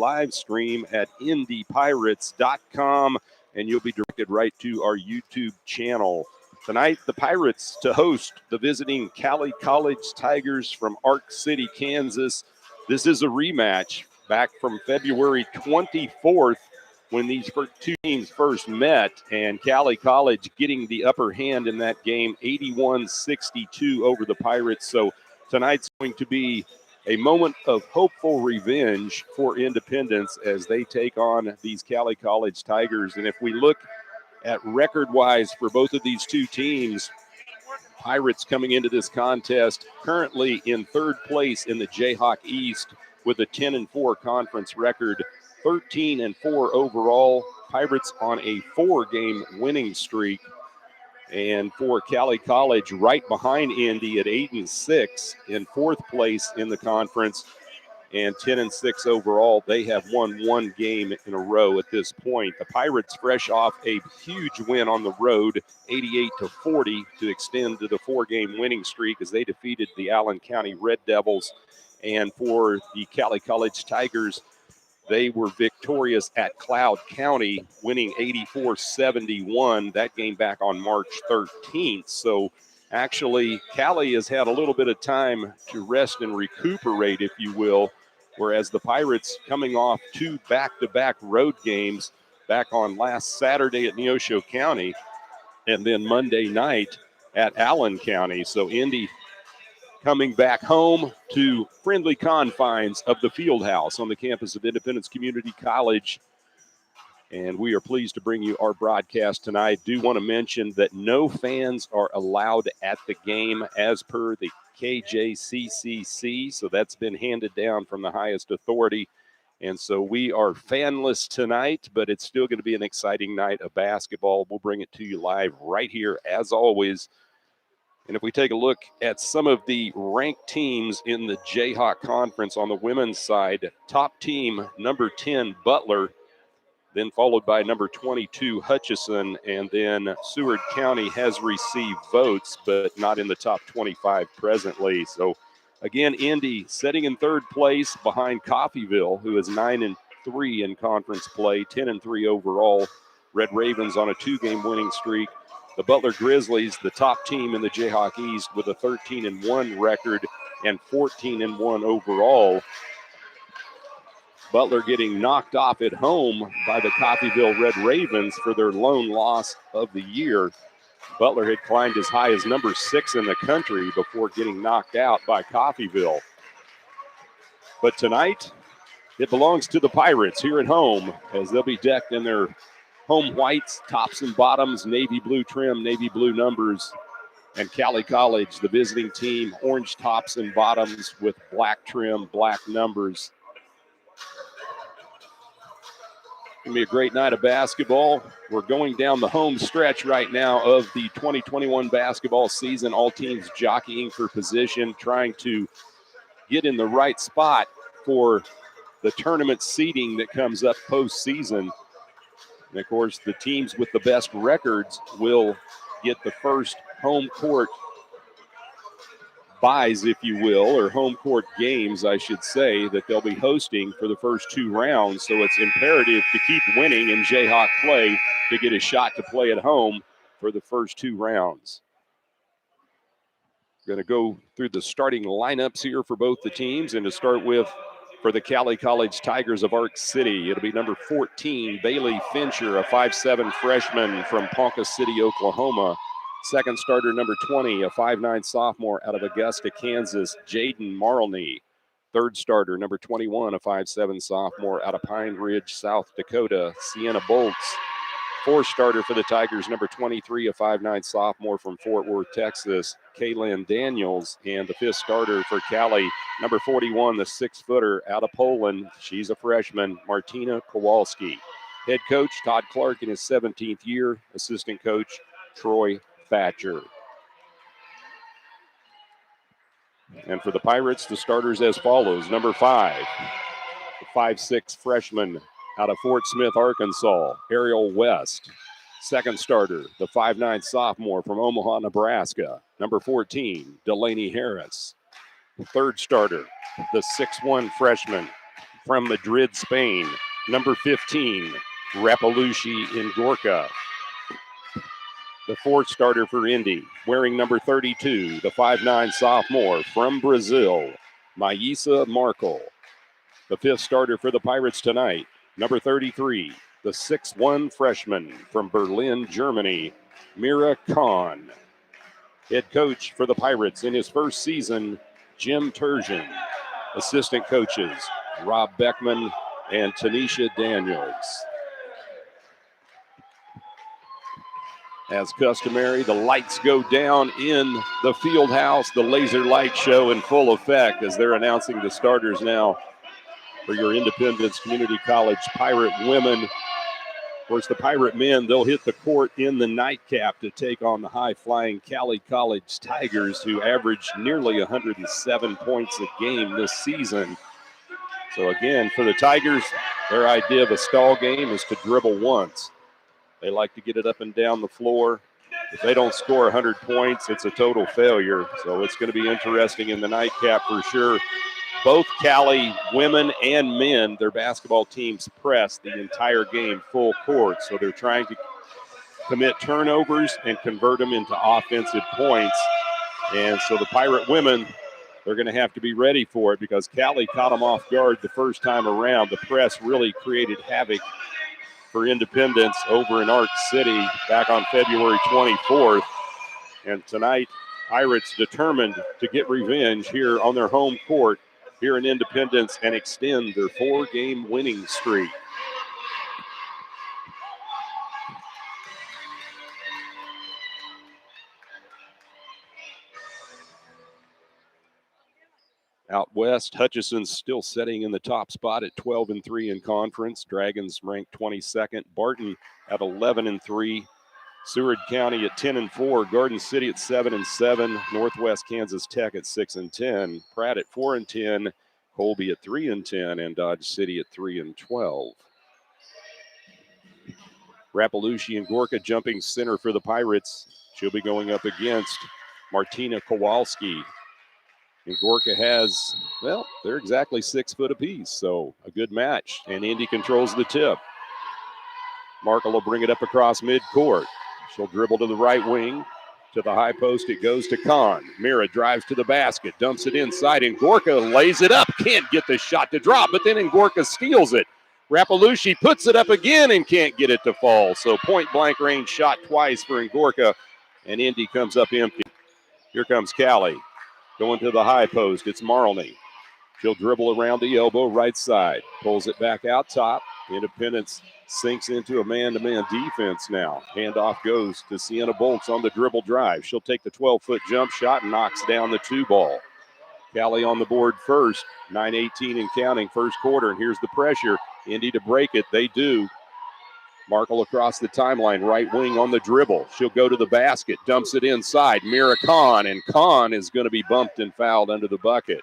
live stream at indypirates.com, and you'll be directed right to our YouTube channel. Tonight, the Pirates to host the visiting Cowley College Tigers from Ark City, Kansas. This is a rematch back from February 24th when these two teams first met, and Cowley College getting the upper hand in that game, 81-62 over the Pirates. So tonight's going to be a moment of hopeful revenge for Independence as they take on these Cowley College Tigers. And if we look at record-wise for both of these two teams, Pirates coming into this contest currently in third place in the Jayhawk East with a 10-4 conference record, 13-4 overall. Pirates on a 4-game winning streak. And for Cowley College, right behind Indy at 8-6 in fourth place in the conference and 10-6 overall. They have won one game in a row at this point. The Pirates fresh off a huge win on the road, 88-40, to extend to the 4-game winning streak as they defeated the Allen County Red Devils. And for the Cowley College Tigers, they were victorious at Cloud County, winning 84-71. That game back on March 13th. So actually, Cowley has had a little bit of time to rest and recuperate, if you will, whereas the Pirates coming off 2 back-to-back road games back on last Saturday at Neosho County and then Monday night at Allen County. So Indy coming back home to friendly confines of the field house on the campus of Independence Community College. And we are pleased to bring you our broadcast tonight. Do want to mention that no fans are allowed at the game as per the KJCCC. So that's been handed down from the highest authority. And so we are fanless tonight, but it's still going to be an exciting night of basketball. We'll bring it to you live right here, as always. And if we take a look at some of the ranked teams in the Jayhawk Conference on the women's side, top team, number 10, Butler, then followed by number 22, Hutchison, and then Seward County has received votes, but not in the top 25 presently. So, again, Indy sitting in third place behind Coffeyville, who is 9-3 in conference play, 10-3 overall. Red Ravens on a 2-game winning streak. The Butler Grizzlies, the top team in the Jayhawk East with a 13-1 record and 14-1 overall. Butler getting knocked off at home by the Coffeyville Red Ravens for their lone loss of the year. Butler had climbed as high as number 6 in the country before getting knocked out by Coffeyville. But tonight, it belongs to the Pirates here at home as they'll be decked in their home whites, tops and bottoms, navy blue trim, navy blue numbers. And Cowley College, the visiting team, orange tops and bottoms with black trim, black numbers. It's going to be a great night of basketball. We're going down the home stretch right now of the 2021 basketball season. All teams jockeying for position, trying to get in the right spot for the tournament seeding that comes up postseason. And, of course, the teams with the best records will get the first home court buys, if you will, or home court games, I should say, that they'll be hosting for the first 2 rounds. So it's imperative to keep winning in Jayhawk play to get a shot to play at home for the first 2 rounds. Going to go through the starting lineups here for both the teams. And to start with, for the Cowley College Tigers of Ark City, it'll be number 14, Bailey Fincher, a 5'7" freshman from Ponca City, Oklahoma. Second starter, number 20, a 5'9" sophomore out of Augusta, Kansas, Jaden Marlney. Third starter, number 21, a 5'7" sophomore out of Pine Ridge, South Dakota, Sienna Bolts. Fourth starter for the Tigers, number 23, a 5'9" sophomore from Fort Worth, Texas, Kaylin Daniels. And the fifth starter for Cowley, number 41, the 6-footer out of Poland. She's a freshman, Martina Kowalski. Head coach, Todd Clark in his 17th year. Assistant coach, Troy Thatcher. And for the Pirates, the starters as follows. Number 5, the 5'6" freshman out of Fort Smith, Arkansas, Ariel West. Second starter, the 5'9" sophomore from Omaha, Nebraska, number 14, Delaney Harris. Third starter, the 6'1" freshman From Madrid, Spain, number 15, Rapalushi in Gorka. The fourth starter for Indy, wearing number 32, the 5'9 sophomore from Brazil, Maísa Markel. The fifth starter for the Pirates tonight, number 33, the 6'1 freshman from Berlin, Germany, Mira Khan. Head coach for the Pirates in his first season, Jim Turgeon. Assistant coaches, Rob Beckman and Tanisha Daniels. As customary, the lights go down in the field house. The laser light show in full effect as they're announcing the starters now for your Independence Community College Pirate women. Of course, the Pirate men, they'll hit the court in the nightcap to take on the high-flying Cowley College Tigers, who average nearly 107 points a game this season. So again, for the Tigers, their idea of a stall game is to dribble once. They like to get it up and down the floor. If they don't score 100 points, it's a total failure. So it's going to be interesting in the nightcap for sure. Both Cowley women and men, their basketball teams press the entire game full court. So they're trying to commit turnovers and convert them into offensive points. And so the Pirate women, they're going to have to be ready for it because Cowley caught them off guard the first time around. The press really created havoc for Independence over in Arc City back on February 24th. And tonight, Pirates determined to get revenge here on their home court here in Independence and extend their 4-game winning streak. Out west, Hutchison's still sitting in the top spot at 12-3 in conference. Dragons ranked 22nd. Barton at 11-3. Seward County at 10-4. Garden City at 7-7. Northwest Kansas Tech at 6-10. Pratt at 4-10. Colby at 3-10, and Dodge City at 3-12. Rapalushi and Gorka jumping center for the Pirates. She'll be going up against Martina Kowalski. And Gorka has, well, they're exactly 6 foot apiece, so a good match. And Indy controls the tip. Markle will bring it up across midcourt. She'll dribble to the right wing. To the high post, it goes to Khan. Mira drives to the basket, dumps it inside, and Gorka lays it up. Can't get the shot to drop, but then Gorka steals it. Rapalushi puts it up again and can't get it to fall. So point-blank range shot twice for Ngorka, and Indy comes up empty. Here comes Cowley. Going to the high post, it's Marlney. She'll dribble around the elbow, right side. Pulls it back out top. Independence sinks into a man-to-man defense now. Handoff goes to Sienna Bolts on the dribble drive. She'll take the 12-foot jump shot and knocks down the 2-ball. Cowley on the board first. 9:18 and counting, first quarter. And here's the pressure. Indy to break it. They do. Markle across the timeline, right wing on the dribble. She'll go to the basket, dumps it inside. Mira Khan, and Khan is going to be bumped and fouled under the bucket.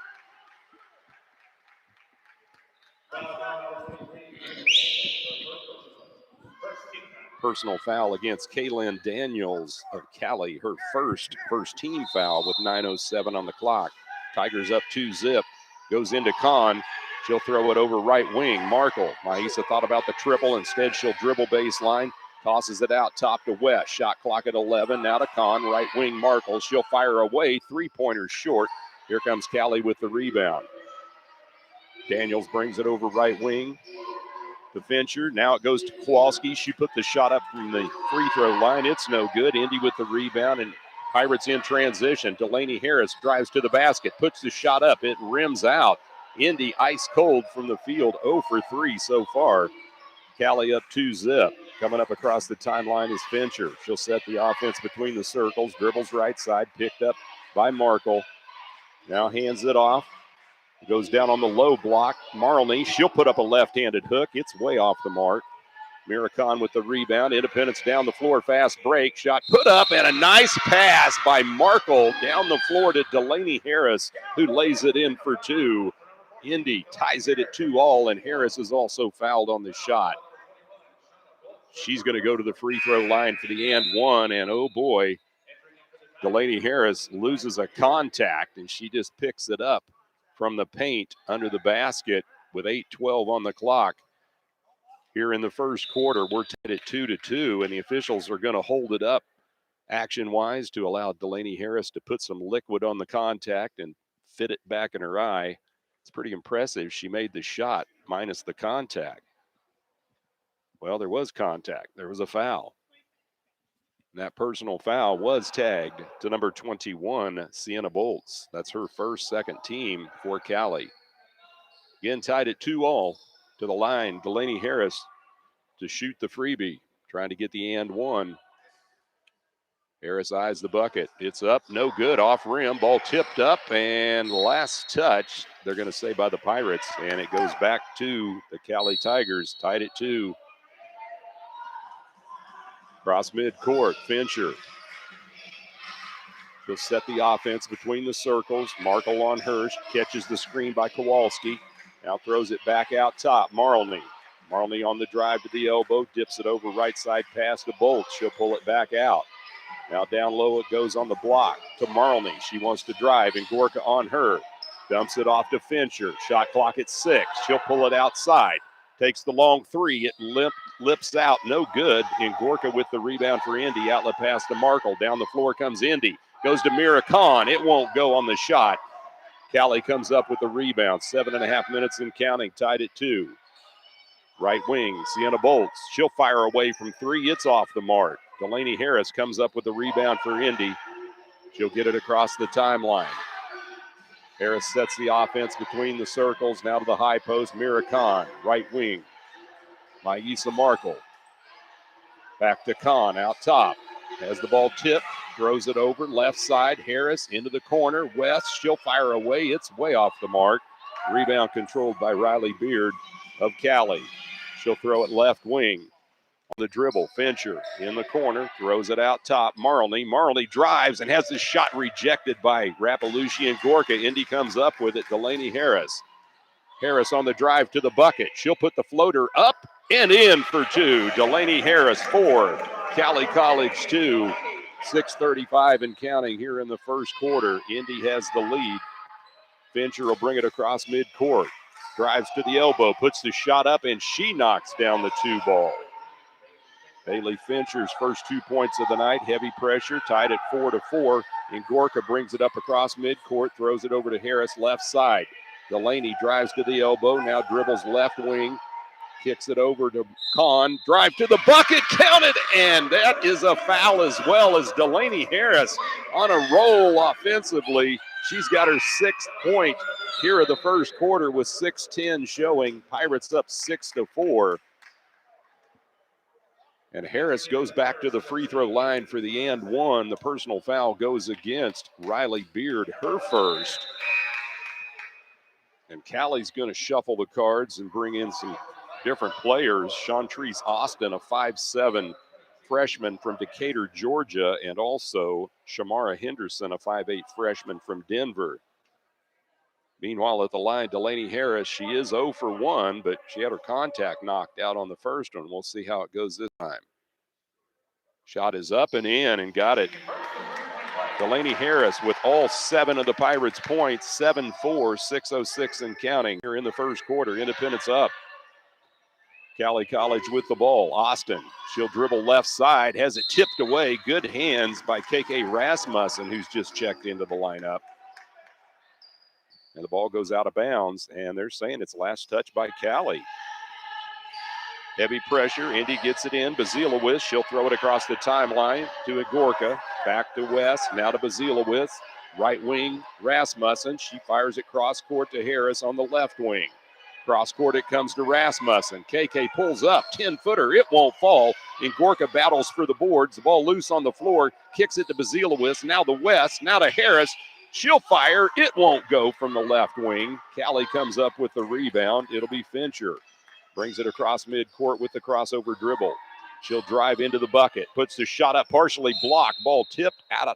Personal foul against Kaylin Daniels of Cowley, her first team foul with 9:07 on the clock. Tigers up 2-zip, goes into Khan. She'll throw it over right wing. Markle. Maísa thought about the triple. Instead, she'll dribble baseline. Tosses it out top to West. Shot clock at 11. Now to Khan. Right wing Markle. She'll fire away. 3-pointers short. Here comes Cowley with the rebound. Daniels brings it over right wing to Fincher. Now it goes to Kowalski. She put the shot up from the free throw line. It's no good. Indy with the rebound, and Pirates in transition. Delaney Harris drives to the basket. Puts the shot up. It rims out. Indy ice cold from the field, 0 for 3 so far. Cowley up 2-zip. Coming up across the timeline is Fincher. She'll set the offense between the circles. Dribbles right side, picked up by Markle. Now hands it off. Goes down on the low block. Marlney, she'll put up a left-handed hook. It's way off the mark. Mirakan with the rebound. Independence down the floor, fast break. Shot put up, and a nice pass by Markle down the floor to Delaney Harris, who lays it in for 2. Indy ties it at 2-all, and Harris is also fouled on the shot. She's going to go to the free throw line for the and one, and oh boy, Delaney Harris loses a contact, and she just picks it up from the paint under the basket. with 8:12 on the clock here in the first quarter. We're tied at 2-2, and the officials are going to hold it up action-wise to allow Delaney Harris to put some liquid on the contact and fit it back in her eye. It's pretty impressive. She made the shot minus the contact. Well, there was contact. There was a foul. And that personal foul was tagged to number 21, Sienna Bolts. That's her first second team for Cowley. Again, tied at 2-all. To the line, Delaney Harris to shoot the freebie, trying to get the and one. Harris eyes the bucket. It's up, no good, off rim. Ball tipped up, and last touch, they're going to say by the Pirates, and it goes back to the Cowley Tigers, tied at 2. Cross midcourt, Fincher. She'll set the offense between the circles. Markle on Hirsch, catches the screen by Kowalski. Now throws it back out top, Marlney. Marlney on the drive to the elbow, dips it over right side pass to Bolts. She'll pull it back out. Now down low it goes on the block to Marlney. She wants to drive, and Gorka on her. Dumps it off to Fincher. Shot clock at 6. She'll pull it outside. Takes the long three. It lips out. No good. And Gorka with the rebound for Indy. Outlet pass to Markle. Down the floor comes Indy. Goes to Mira Khan. It won't go on the shot. Cowley comes up with the rebound. 7.5 minutes and counting. Tied at 2. Right wing, Sienna Bolts. She'll fire away from 3. It's off the mark. Delaney Harris comes up with the rebound for Indy. She'll get it across the timeline. Harris sets the offense between the circles. Now to the high post, Mira Khan, right wing. Maisa Markle. Back to Khan, out top. Has the ball tipped, throws it over, left side. Harris into the corner. West, she'll fire away. It's way off the mark. Rebound controlled by Riley Beard of Cowley. She'll throw it left wing. On the dribble, Fincher in the corner, throws it out top. Marlney drives and has the shot rejected by Rapalucci and Gorka. Indy comes up with it, Delaney Harris. Harris on the drive to the bucket. She'll put the floater up and in for 2. Delaney Harris 4, Cowley College 2. 6:35 and counting here in the first quarter. Indy has the lead. Fincher will bring it across midcourt. Drives to the elbow, puts the shot up, and she knocks down the 2 ball. Bailey Fincher's first 2 points of the night. Heavy pressure, tied at 4-4. And Gorka brings it up across midcourt, throws it over to Harris, left side. Delaney drives to the elbow, now dribbles left wing, kicks it over to Khan. Drive to the bucket, counted, and that is a foul as well as Delaney Harris on a roll offensively. She's got her 6th point here of the first quarter with 6:10 showing. Pirates up 6-4. And Harris goes back to the free throw line for the and one. The personal foul goes against Riley Beard, her first. And Cowley's going to shuffle the cards and bring in some different players. Chantrice Austin, a 5'7" freshman from Decatur, Georgia, and also Shamara Henderson, a 5'8" freshman from Denver. Meanwhile, at the line, Delaney Harris, she is 0 for 1, but she had her contact knocked out on the first one. We'll see how it goes this time. Shot is up and in and got it. Delaney Harris with all 7 of the Pirates' points, 7-4, 6:06 and counting here in the first quarter. Independence up. Cowley College with the ball. Austin, she'll dribble left side, has it tipped away. Good hands by KK Rasmussen, who's just checked into the lineup. And the ball goes out of bounds, and they're saying it's last touch by Cowley. Heavy pressure. Indy gets it in. Bazilowicz, she'll throw it across the timeline to Igorka. Back to West. Now to Bazilowicz. Right wing, Rasmussen. She fires it cross court to Harris on the left wing. Cross court it comes to Rasmussen. KK pulls up. 10-footer. It won't fall. Igorka battles for the boards. The ball loose on the floor. Kicks it to Bazilowicz. Now to West. Now to Harris. She'll fire. It won't go from the left wing. Cowley comes up with the rebound. It'll be Fincher. Brings it across midcourt with the crossover dribble. She'll drive into the bucket. Puts the shot up, partially blocked. Ball tipped out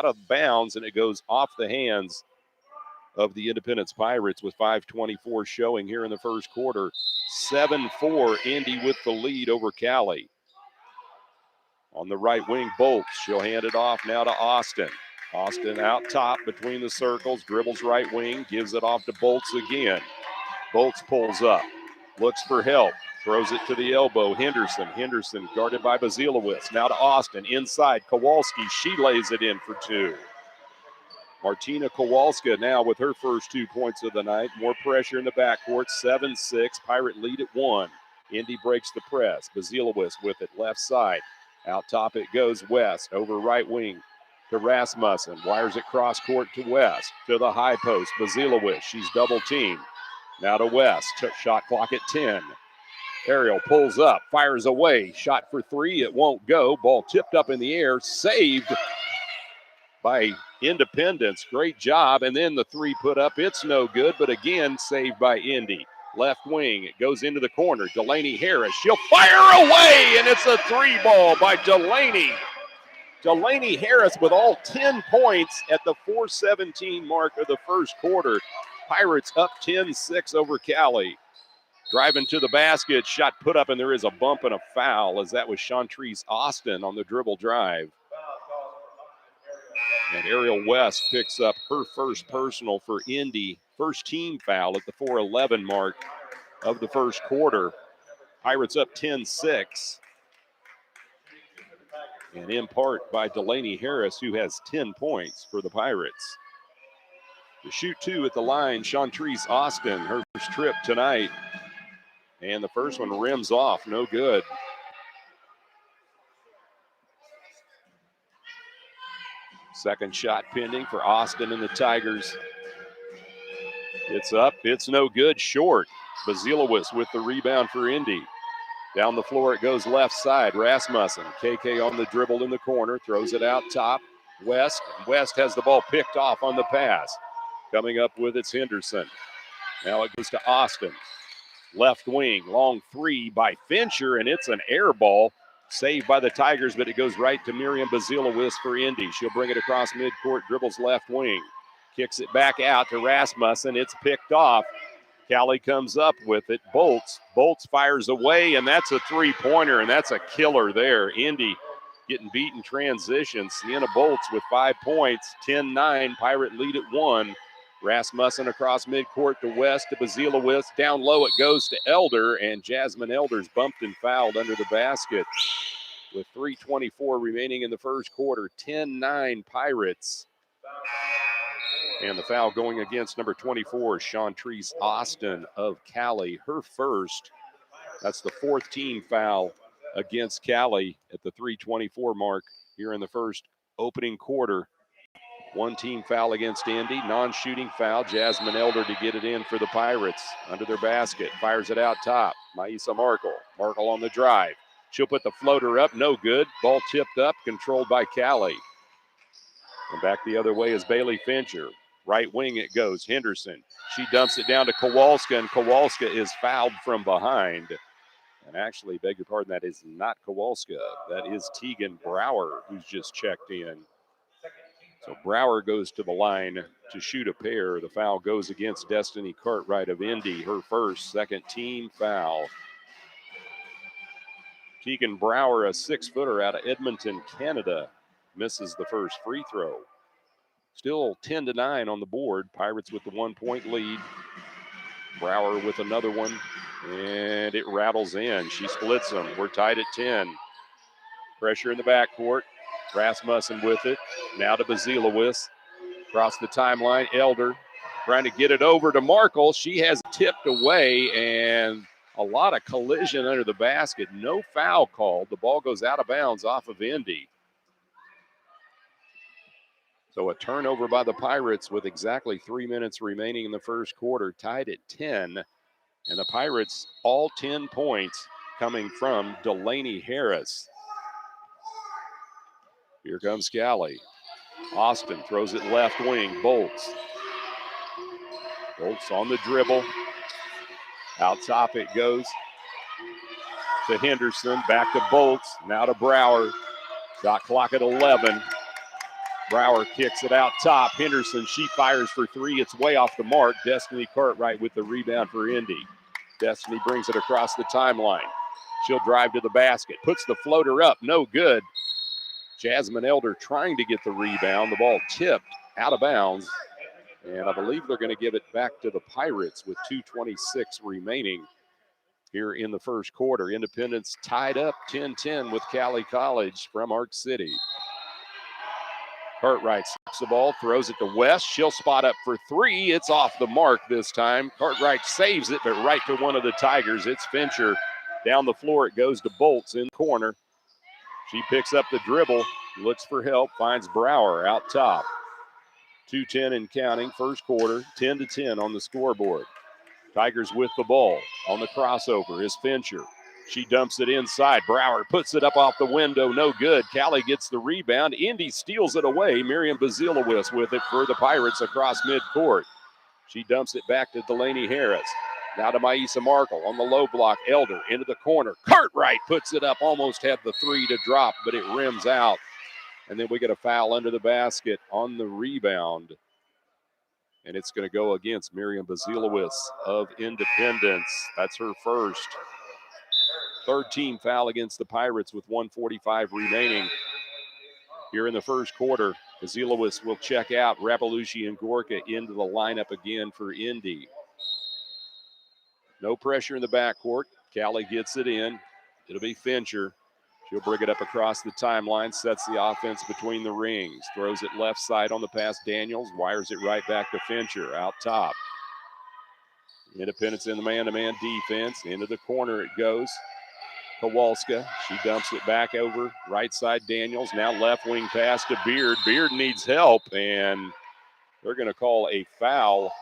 of bounds, and it goes off the hands of the Independence Pirates with 5:24 showing here in the first quarter. 7-4, Indy with the lead over Cowley. On the right wing, Bolts. She'll hand it off now to Austin. Austin out top between the circles, dribbles right wing, gives it off to Bolts again. Bolts pulls up, looks for help, throws it to the elbow. Henderson guarded by Bazilowicz. Now to Austin, inside, Kowalski. She lays it in for two. Martina Kowalska now with her first 2 points of the night. More pressure in the backcourt, 7-6. Pirate lead at 1. Indy breaks the press. Bazilowicz with it, left side. Out top it goes West, over right wing to Rasmussen. Wires it cross court to West, to the high post. Bazilowicz, she's double teamed. Now to West, shot clock at 10. Ariel pulls up, fires away, shot for three, it won't go. Ball tipped up in the air, saved by Independence. Great job. And then the three put up, it's no good, but again, saved by Indy. Left wing, it goes into the corner. Delaney Harris, she'll fire away, and it's a three ball by Delaney. Delaney Harris with all 10 points at the 4:17 mark of the first quarter. Pirates up 10-6 over Cowley. Driving to the basket, shot put up, and there is a bump and a foul, as that was Chantrice Austin on the dribble drive. And Ariel West picks up her first personal for Indy. First team foul at the 4:11 mark of the first quarter. Pirates up 10-6. And in part by Delaney Harris, who has 10 points for the Pirates. To shoot two at the line, Chantrice Austin, her first trip tonight. And the first one rims off, no good. Second shot pending for Austin and the Tigers. It's up, it's no good, short. Bazilowicz with the rebound for Indy. Down the floor it goes left side, Rasmussen. KK on the dribble in the corner, throws it out top. West has the ball picked off on the pass. Coming up with it's Henderson. Now it goes to Austin. Left wing, long three by Fincher, and it's an air ball. Saved by the Tigers, but it goes right to Miriam Bazilowicz for Indy. She'll bring it across midcourt, dribbles left wing. Kicks it back out to Rasmussen. It's picked off. Cowley comes up with it. Bolts fires away, and that's a three-pointer, and that's a killer there. Indy getting beat in transition. Sienna Bolts with 5 points, 10-9. Pirate lead at 1. Rasmussen across midcourt to West to Bazilowicz. Down low it goes to Elder, and Jasmine Elder's bumped and fouled under the basket. With 3:24 remaining in the first quarter, 10-9 Pirates. And the foul going against number 24, Chantrice Austin of Cowley. Her first. That's the fourth team foul against Cowley at the 3:24 mark here in the first opening quarter. One team foul against Indy, non-shooting foul. Jasmine Elder to get it in for the Pirates under their basket. Fires it out top. Maisa Markle. Markle on the drive. She'll put the floater up, no good. Ball tipped up, controlled by Cowley. And back the other way is Bailey Fincher. Right wing it goes, Henderson. She dumps it down to Kowalska, and Kowalska is fouled from behind. And actually, beg your pardon, that is not Kowalska. That is Tegan Brower, who's just checked in. So Brower goes to the line to shoot a pair. The foul goes against Destiny Cartwright of Indy, her first, second team foul. Tegan Brower, a 6-footer out of Edmonton, Canada, misses the first free throw. Still 10-9 on the board. Pirates with the 1-point lead. Brower with another one, and it rattles in. She splits them. We're tied at 10. Pressure in the backcourt. Rasmussen with it. Now to Bazilowicz. Across the timeline, Elder trying to get it over to Markle. She has tipped away, and a lot of collision under the basket. No foul called. The ball goes out of bounds off of Indy. So a turnover by the Pirates with exactly 3 minutes remaining in the first quarter, tied at 10. And the Pirates, all 10 points coming from Delaney Harris. Here comes Cowley. Austin throws it left wing. Bolts on the dribble. Out top it goes to Henderson. Back to Bolts. Now to Brower. Shot clock at 11. Brower kicks it out top. Henderson, she fires for three. It's way off the mark. Destiny Cartwright with the rebound for Indy. Destiny brings it across the timeline. She'll drive to the basket. Puts the floater up. No good. Jasmine Elder trying to get the rebound. The ball tipped out of bounds. And I believe they're going to give it back to the Pirates with 2:26 remaining here in the first quarter. Independence tied up 10-10 with Cowley College from Arc City. Cartwright slips the ball, throws it to West. She'll spot up for three. It's off the mark this time. Cartwright saves it, but right to one of the Tigers. It's Fincher. Down the floor it goes to Bolts in the corner. She picks up the dribble, looks for help, finds Brower out top. 2:10 and counting, first quarter, 10-10 on the scoreboard. Tigers with the ball. On the crossover is Fincher. She dumps it inside. Brower puts it up off the window. No good. Cowley gets the rebound. Indy steals it away. Miriam Bazilowicz with it for the Pirates across midcourt. She dumps it back to Delaney Harris. Now to Maisa Markle on the low block. Elder into the corner. Cartwright puts it up. Almost had the three to drop, but it rims out. And then we get a foul under the basket on the rebound. And it's going to go against Miriam Bazilowicz of Independence. That's her first. Third team foul against the Pirates with 1:45 remaining here in the first quarter. Bazilowicz will check out. Rapalucci and Gorka into the lineup again for Indy. No pressure in the backcourt. Cowley gets it in. It'll be Fincher. She'll bring it up across the timeline, sets the offense between the rings, throws it left side on the pass. Daniels wires it right back to Fincher out top. Independence in the man-to-man defense. Into the corner it goes. Kowalska, she dumps it back over right side. Daniels now left wing pass to Beard. Beard needs help, and they're going to call a foul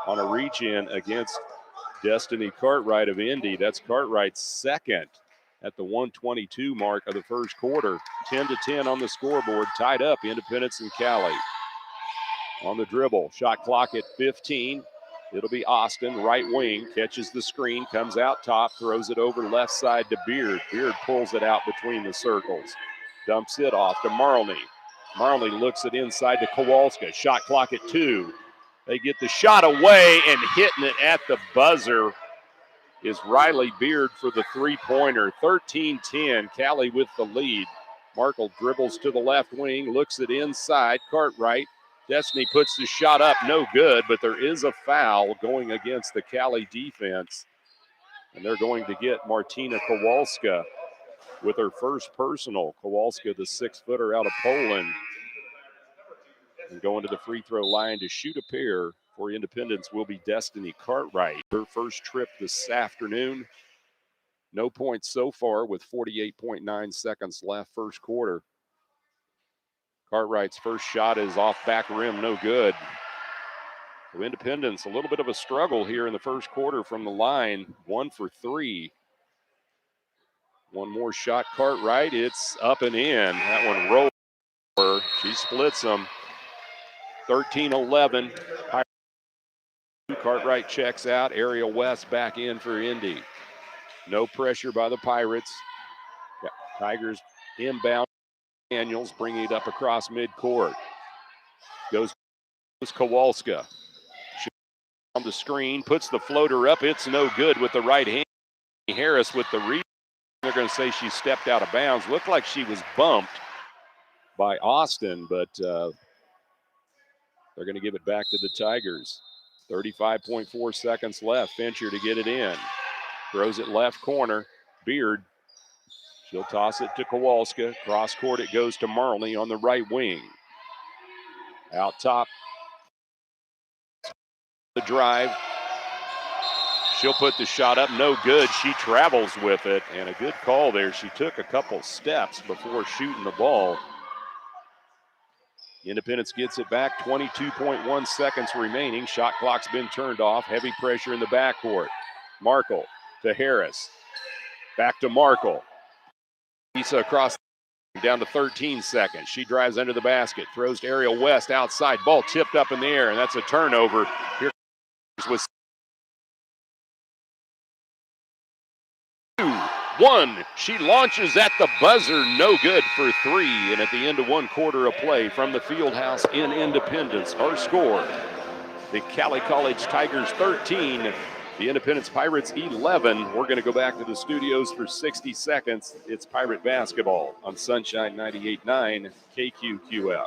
on a reach in against Destiny Cartwright of Indy. That's Cartwright's second at the 1:22 mark of the first quarter. 10-10 on the scoreboard, tied up Independence and Cowley. On the dribble, shot clock at 15. It'll be Austin, right wing, catches the screen, comes out top, throws it over left side to Beard. Beard pulls it out between the circles, dumps it off to Marley. Marley looks it inside to Kowalska. Shot clock at 2. They get the shot away, and hitting it at the buzzer is Riley Beard for the three-pointer. 13-10, Cowley with the lead. Markle dribbles to the left wing, looks it inside. Cartwright. Destiny puts the shot up, no good, but there is a foul going against the Cowley defense. And they're going to get Martina Kowalska with her first personal. Kowalska, the 6-footer out of Poland. And going to the free throw line to shoot a pair for Independence will be Destiny Cartwright. Her first trip this afternoon. No points so far with 48.9 seconds left first quarter. Cartwright's first shot is off back rim, no good. So Independence, a little bit of a struggle here in the first quarter from the line. 1 for 3. One more shot, Cartwright. It's up and in. That one rolled her. She splits them. 13-11. Cartwright checks out. Ariel West back in for Indy. No pressure by the Pirates. Tigers inbound. Daniels bringing it up across midcourt. Goes Kowalska. On the screen, puts the floater up. It's no good with the right hand. Harris with the rebound. They're going to say she stepped out of bounds. Looked like she was bumped by Austin, but they're going to give it back to the Tigers. 35.4 seconds left. Fincher to get it in. Throws it left corner. Beard. She'll toss it to Kowalska. Cross court it goes to Marley on the right wing. Out top. The drive. She'll put the shot up. No good. She travels with it. And a good call there. She took a couple steps before shooting the ball. Independence gets it back. 22.1 seconds remaining. Shot clock's been turned off. Heavy pressure in the backcourt. Markle to Harris. Back to Markle. Lisa across down to 13 seconds. She drives under the basket. Throws to Ariel West outside. Ball tipped up in the air, and that's a turnover. Here with 2-1. She launches at the buzzer. No good for 3. And at the end of one quarter of play from the Fieldhouse in Independence, our score, the Cowley College Tigers 13, the Independence Pirates 11. We're going to go back to the studios for 60 seconds. It's Pirate basketball on Sunshine 98.9 KQQF.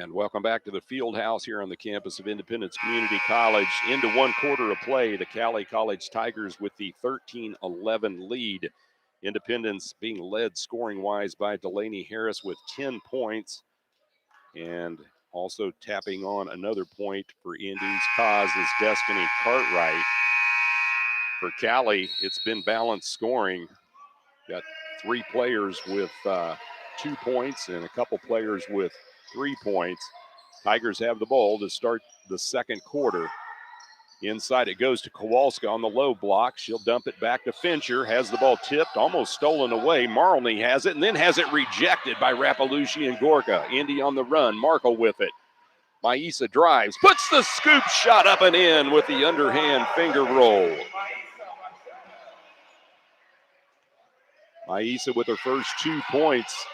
And welcome back to the field house here on the campus of Independence Community College. Into one quarter of play, the Cowley College Tigers with the 13-11 lead. Independence being led scoring-wise by Delaney Harris with 10 points. And also tapping on another point for Indy's cause is Destiny Cartwright. For Cowley, it's been balanced scoring. Got 3 players with 2 points and a couple players with 3 points. Tigers have the ball to start the second quarter. Inside it goes to Kowalska on the low block. She'll dump it back to Fincher. Has the ball tipped, almost stolen away. Marlney has it and then has it rejected by Rappalucci and Gorka. Indy on the run. Markle with it. Maisa drives, puts the scoop shot up and in with the underhand finger roll. Maisa with her first 2 points,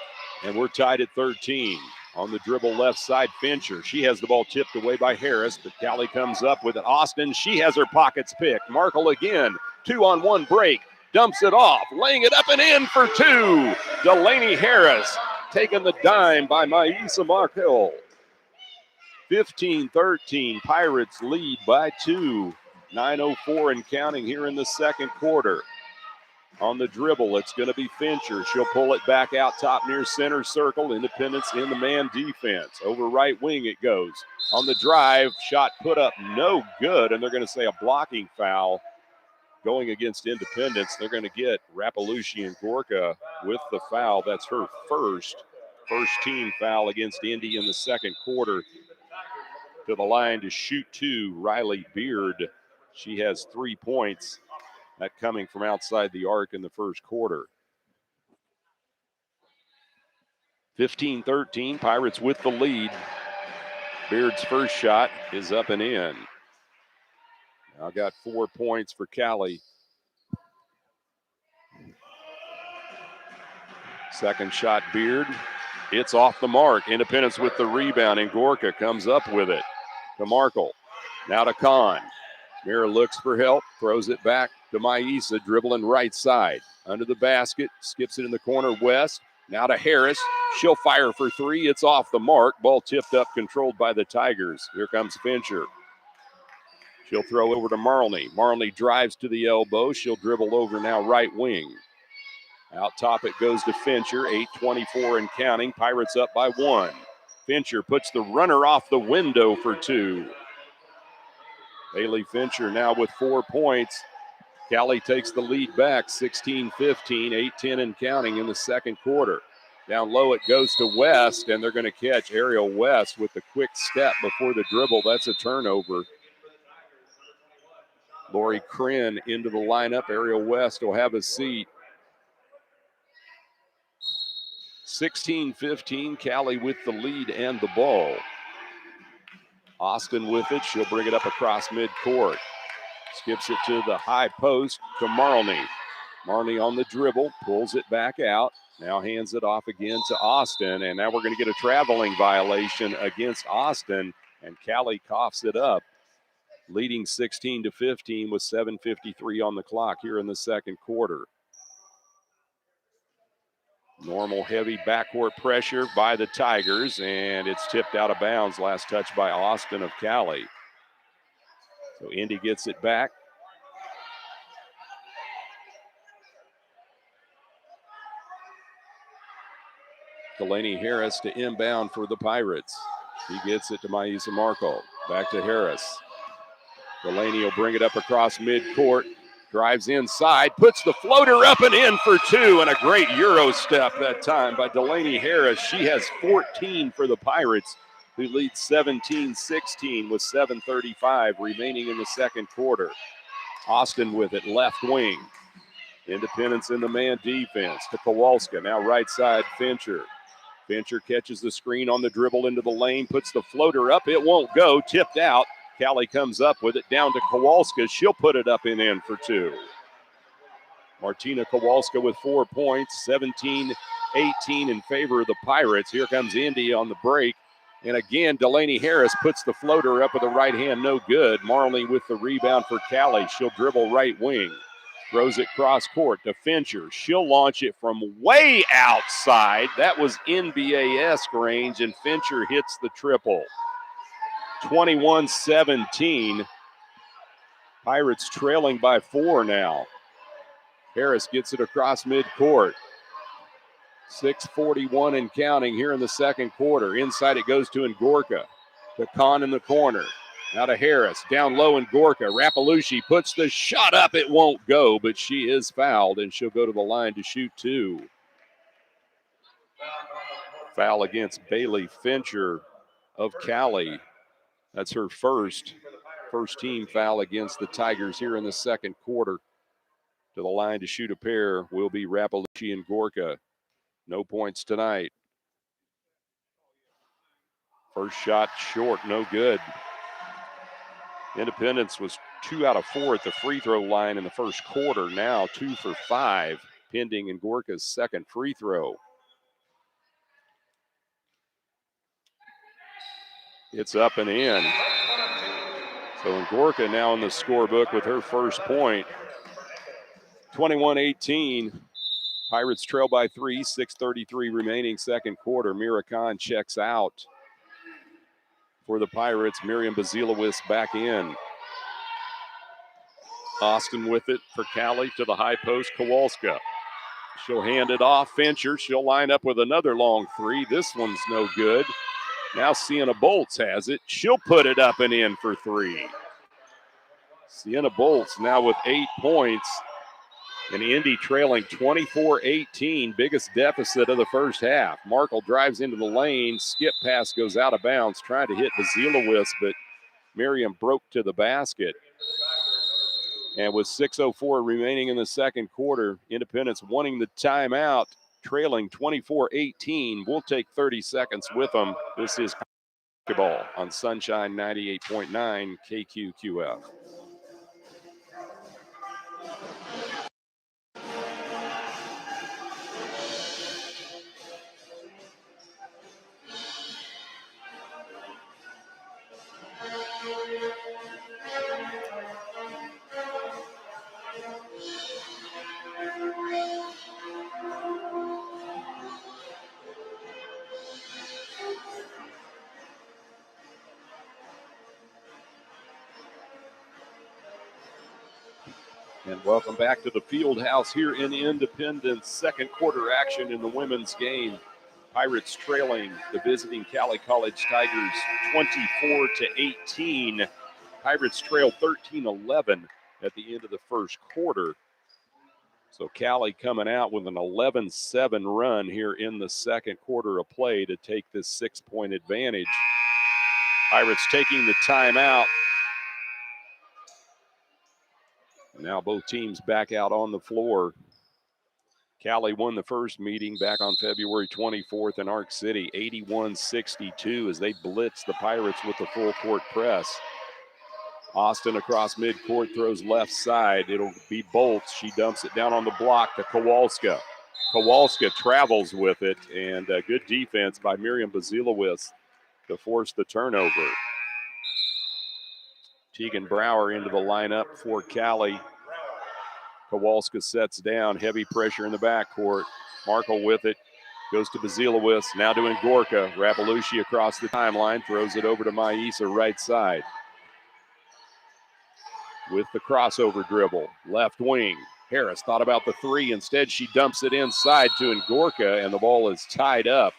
and we're tied at 13. On the dribble left side, Fincher. She has the ball tipped away by Harris, but Cowley comes up with it. Austin, she has her pockets picked. Markle again, 2-on-1 break. Dumps it off, laying it up and in for 2. Delaney Harris taking the dime by Maisa Markle. 15-13, Pirates lead by 2. 9:04 and counting here in the second quarter. On the dribble, it's going to be Fincher. She'll pull it back out top near center circle. Independence in the man defense. Over right wing it goes. On the drive, shot put up no good, and they're going to say a blocking foul going against Independence. They're going to get Rappalucci and Gorka with the foul. That's her first team foul against Indy in the second quarter. To the line to shoot 2, Riley Beard. She has 3 points. That coming from outside the arc in the first quarter. 15-13, Pirates with the lead. Beard's first shot is up and in. Now got 4 points for Cowley. Second shot, Beard. It's off the mark. Independence with the rebound, and Gorka comes up with it. To Markle. Now to Kahn. Mira looks for help, throws it back to Maisa, dribbling right side. Under the basket, skips it in the corner west. Now to Harris. She'll fire for 3. It's off the mark. Ball tipped up, controlled by the Tigers. Here comes Fincher. She'll throw over to Marlney. Marlney drives to the elbow. She'll dribble over now right wing. Out top it goes to Fincher. 8:24 and counting. Pirates up by 1. Fincher puts the runner off the window for 2. Haley Fincher now with 4 points. Cowley takes the lead back, 16-15, 8:10 and counting in the second quarter. Down low it goes to West, and they're going to catch Ariel West with the quick step before the dribble. That's a turnover. Lori Crin into the lineup. Ariel West will have a seat. 16-15, Cowley with the lead and the ball. Austin with it. She'll bring it up across midcourt. Skips it to the high post to Marlney. Marlney on the dribble, pulls it back out. Now hands it off again to Austin. And now we're going to get a traveling violation against Austin. And Cowley coughs it up. Leading 16-15 with 7:53 on the clock here in the second quarter. Normal heavy backcourt pressure by the Tigers, and it's tipped out of bounds. Last touch by Austin of Cowley. So Indy gets it back. Delaney Harris to inbound for the Pirates. He gets it to Maisa Markle. Back to Harris. Delaney will bring it up across midcourt. Drives inside, puts the floater up and in for 2, and a great Euro step that time by Delaney Harris. She has 14 for the Pirates, who lead 17-16 with 7:35 remaining in the second quarter. Austin with it, left wing. Independence in the man defense to Kowalska. Now right side, Fincher. Fincher catches the screen on the dribble into the lane, puts the floater up. It won't go, tipped out. Cowley comes up with it down to Kowalska. She'll put it up and in for 2. Martina Kowalska with 4 points, 17-18 in favor of the Pirates. Here comes Indy on the break. And again, Delaney Harris puts the floater up with the right hand, no good. Marley with the rebound for Cowley. She'll dribble right wing. Throws it cross court to Fincher. She'll launch it from way outside. That was NBA-esque range, and Fincher hits the triple. 21-17. Pirates trailing by 4 now. Harris gets it across midcourt. 6:41 and counting here in the second quarter. Inside it goes to Ngorka. To Kahn in the corner. Now to Harris. Down low in Ngorka. Rapalooshi puts the shot up. It won't go, but she is fouled, and she'll go to the line to shoot 2. Foul against Bailey Fincher of Cowley. That's her first team foul against the Tigers here in the second quarter. To the line to shoot a pair will be Rapalooshi and Ngorka. No points tonight. First shot short, no good. Independence was 2 out of 4 at the free throw line in the first quarter. Now 2 for 5, pending Ngorka's second free throw. It's up and in. So Ngorka now in the scorebook with her first point. 21-18. Pirates trail by 3, 6:33 remaining second quarter. Mira Khan checks out for the Pirates. Miriam Bazilowicz back in. Austin with it for Cowley to the high post, Kowalska. She'll hand it off. Fincher, she'll line up with another long 3. This one's no good. Now Sienna Bolts has it. She'll put it up and in for 3. Sienna Bolts now with 8 points. And Indy trailing 24-18, biggest deficit of the first half. Markle drives into the lane. Skip pass goes out of bounds, trying to hit Bazilowicz, but Miriam broke to the basket. And with 6:04 remaining in the second quarter, Independence wanting the timeout, trailing 24-18. We'll take 30 seconds with them. This is basketball on Sunshine 98.9 KQQF. And welcome back to the Field House here in Independence. Second quarter action in the women's game. Pirates trailing the visiting Cowley College Tigers 24-18. Pirates trail 13-11 at the end of the first quarter. So Cowley coming out with an 11-7 run here in the second quarter of play to take this 6-point advantage. Pirates taking the timeout. Now both teams back out on the floor. Cowley won the first meeting back on February 24th in Arc City, 81-62 as they blitz the Pirates with the full court press. Austin across midcourt throws left side. It'll be Bolts. She dumps it down on the block to Kowalska. Kowalska travels with it, and good defense by Miriam Bazilowicz to force the turnover. Tegan Brower into the lineup for Cowley. Kowalska sets down, heavy pressure in the backcourt. Markle with it, goes to Bazilowicz, now to Ngorka. Rapalooshi across the timeline, throws it over to Maisa right side. With the crossover dribble, left wing. Harris thought about the 3. Instead, she dumps it inside to Ngorka, and the ball is tied up.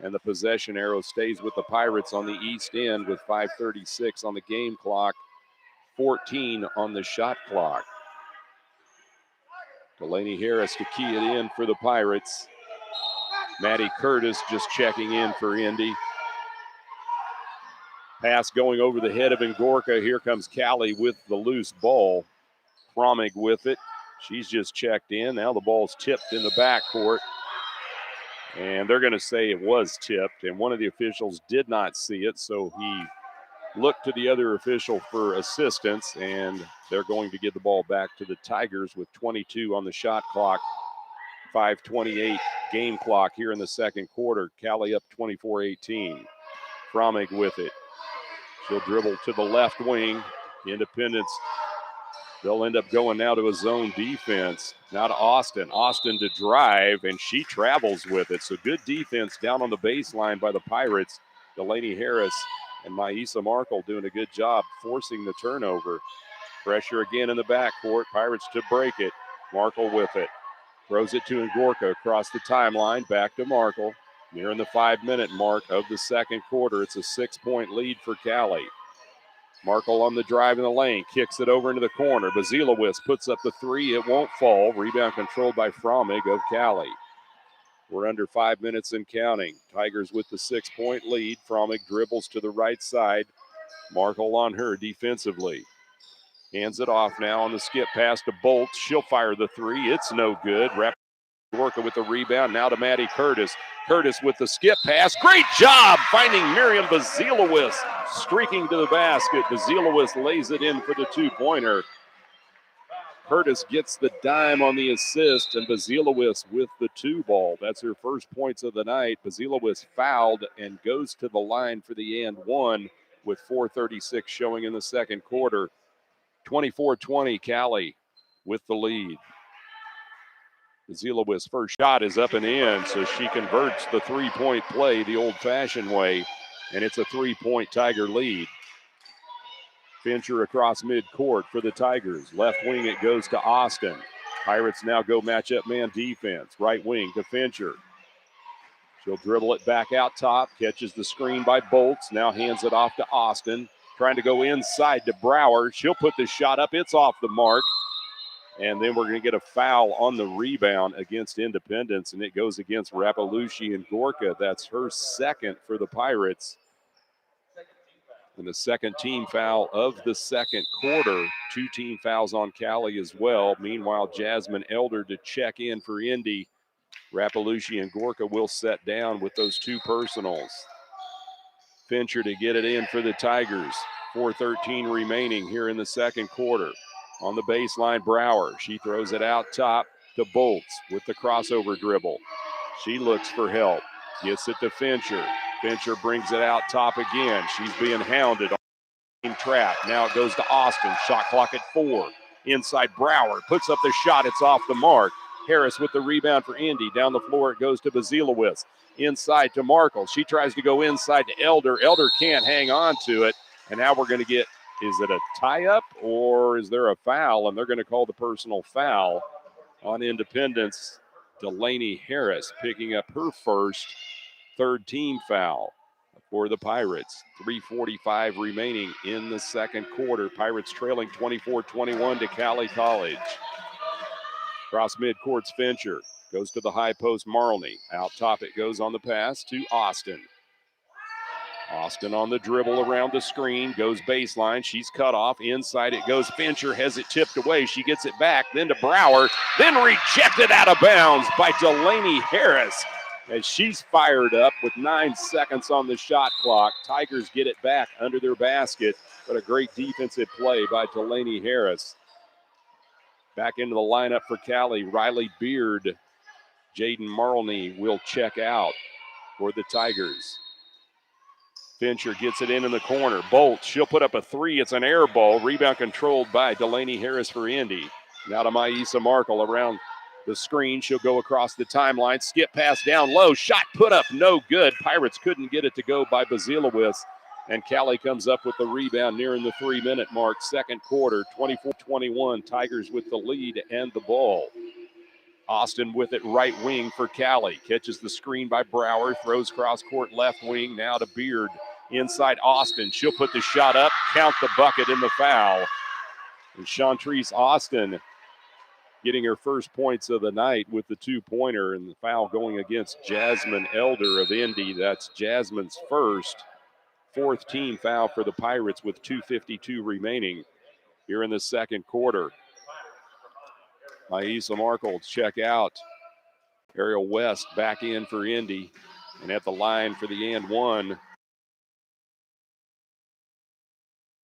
And the possession arrow stays with the Pirates on the east end with 5:36 on the game clock, 14 on the shot clock. Delaney Harris to key it in for the Pirates. Maddie Curtis just checking in for Indy. Pass going over the head of Ngorka. Here comes Cowley with the loose ball. Fromig with it. She's just checked in. Now the ball's tipped in the backcourt. And they're going to say it was tipped. And one of the officials did not see it, so he looked to the other official for assistance. And they're going to give the ball back to the Tigers with 22 on the shot clock. 5:28 game clock here in the second quarter. Cowley up 24-18. Fromig with it. She'll dribble to the left wing. Independence They'll end up going now to a zone defense. Now to Austin. Austin to drive, and she travels with it. So good defense down on the baseline by the Pirates. Delaney Harris and Maisa Markle doing a good job forcing the turnover. Pressure again in the backcourt. Pirates to break it. Markle with it. Throws it to Ngorka across the timeline. Back to Markle. Nearing the 5-minute mark of the second quarter. It's a 6-point lead for Cowley. Markle on the drive in the lane. Kicks it over into the corner. Bazilowicz puts up the three. It won't fall. Rebound controlled by Fromig of Cowley. We're under 5 minutes and counting. Tigers with the 6-point lead. Fromig dribbles to the right side. Markle on her defensively. Hands it off now on the skip pass to Bolt. She'll fire the three. It's no good. Ngorka with the rebound. Now to Maddie Curtis. Curtis with the skip pass. Great job finding Miriam Bazilowicz streaking to the basket. Bazilowicz lays it in for the two-pointer. Curtis gets the dime on the assist, and Bazilowicz with the two ball. That's her first points of the night. Bazilowicz fouled and goes to the line for the and one with 4:36 showing in the second quarter. 24-20, Cowley with the lead. Bazilowicz's first shot is up and in, so she converts the three-point play the old-fashioned way, and it's a three-point Tiger lead. Fincher across midcourt for the Tigers. Left wing, it goes to Austin. Pirates now go matchup man defense. Right wing to Fincher. She'll dribble it back out top, catches the screen by Bolts, now hands it off to Austin. Trying to go inside to Brower. She'll put the shot up. It's off the mark. And then we're going to get a foul on the rebound against Independence, and it goes against Rappalucci and Ngorka. That's her second for the Pirates. And the second team foul of the second quarter. 2 team fouls on Cowley as well. Meanwhile, Jasmine Elder to check in for Indy. Rappalucci and Ngorka will set down with those 2 personals. Fincher to get it in for the Tigers. 4:13 remaining here in the second quarter. On the baseline, Brower. She throws it out top to Bolts with the crossover dribble. She looks for help. Gets it to Fincher. Fincher brings it out top again. She's being hounded on the trap. Now it goes to Austin. Shot clock at 4. Inside Brower. Puts up the shot. It's off the mark. Harris with the rebound for Indy. Down the floor it goes to Bazilowicz. Inside to Markle. She tries to go inside to Elder. Elder can't hang on to it. And now we're going to get, is it a tie-up or is there a foul? And they're going to call the personal foul on Independence. Delaney Harris picking up her first third team foul for the Pirates. 3:45 remaining in the second quarter. Pirates trailing 24-21 to Cowley College. Cross midcourt's Fincher. Goes to the high post, Marlney. Out top it goes on the pass to Austin. Austin on the dribble around the screen, goes baseline. She's cut off. Inside it goes. Fincher has it tipped away. She gets it back, then to Brower, then rejected out of bounds by Delaney Harris as she's fired up with 9 seconds on the shot clock. Tigers get it back under their basket, but a great defensive play by Delaney Harris. Back into the lineup for Cowley, Riley Beard. Jaden Marlney will check out for the Tigers. Fincher gets it in the corner. Bolt, she'll put up a three. It's an air ball. Rebound controlled by Delaney Harris for Indy. Now to Maisa Markle around the screen. She'll go across the timeline. Skip pass down low. Shot put up no good. Pirates couldn't get it to go by Bazilowicz. And Cowley comes up with the rebound nearing the 3-minute mark. Second quarter, 24-21. Tigers with the lead and the ball. Austin with it right wing for Cowley. Catches the screen by Brower. Throws cross court left wing. Now to Beard. Inside Austin. She'll put the shot up. Count the bucket in the foul. And Chantrice Austin getting her first points of the night with the 2-pointer. And the foul going against Jasmine Elder of Indy. That's Jasmine's first. 4th team foul for the Pirates with 2:52 remaining here in the second quarter. Maisa Markle check out. Ariel West back in for Indy. And at the line for the and one,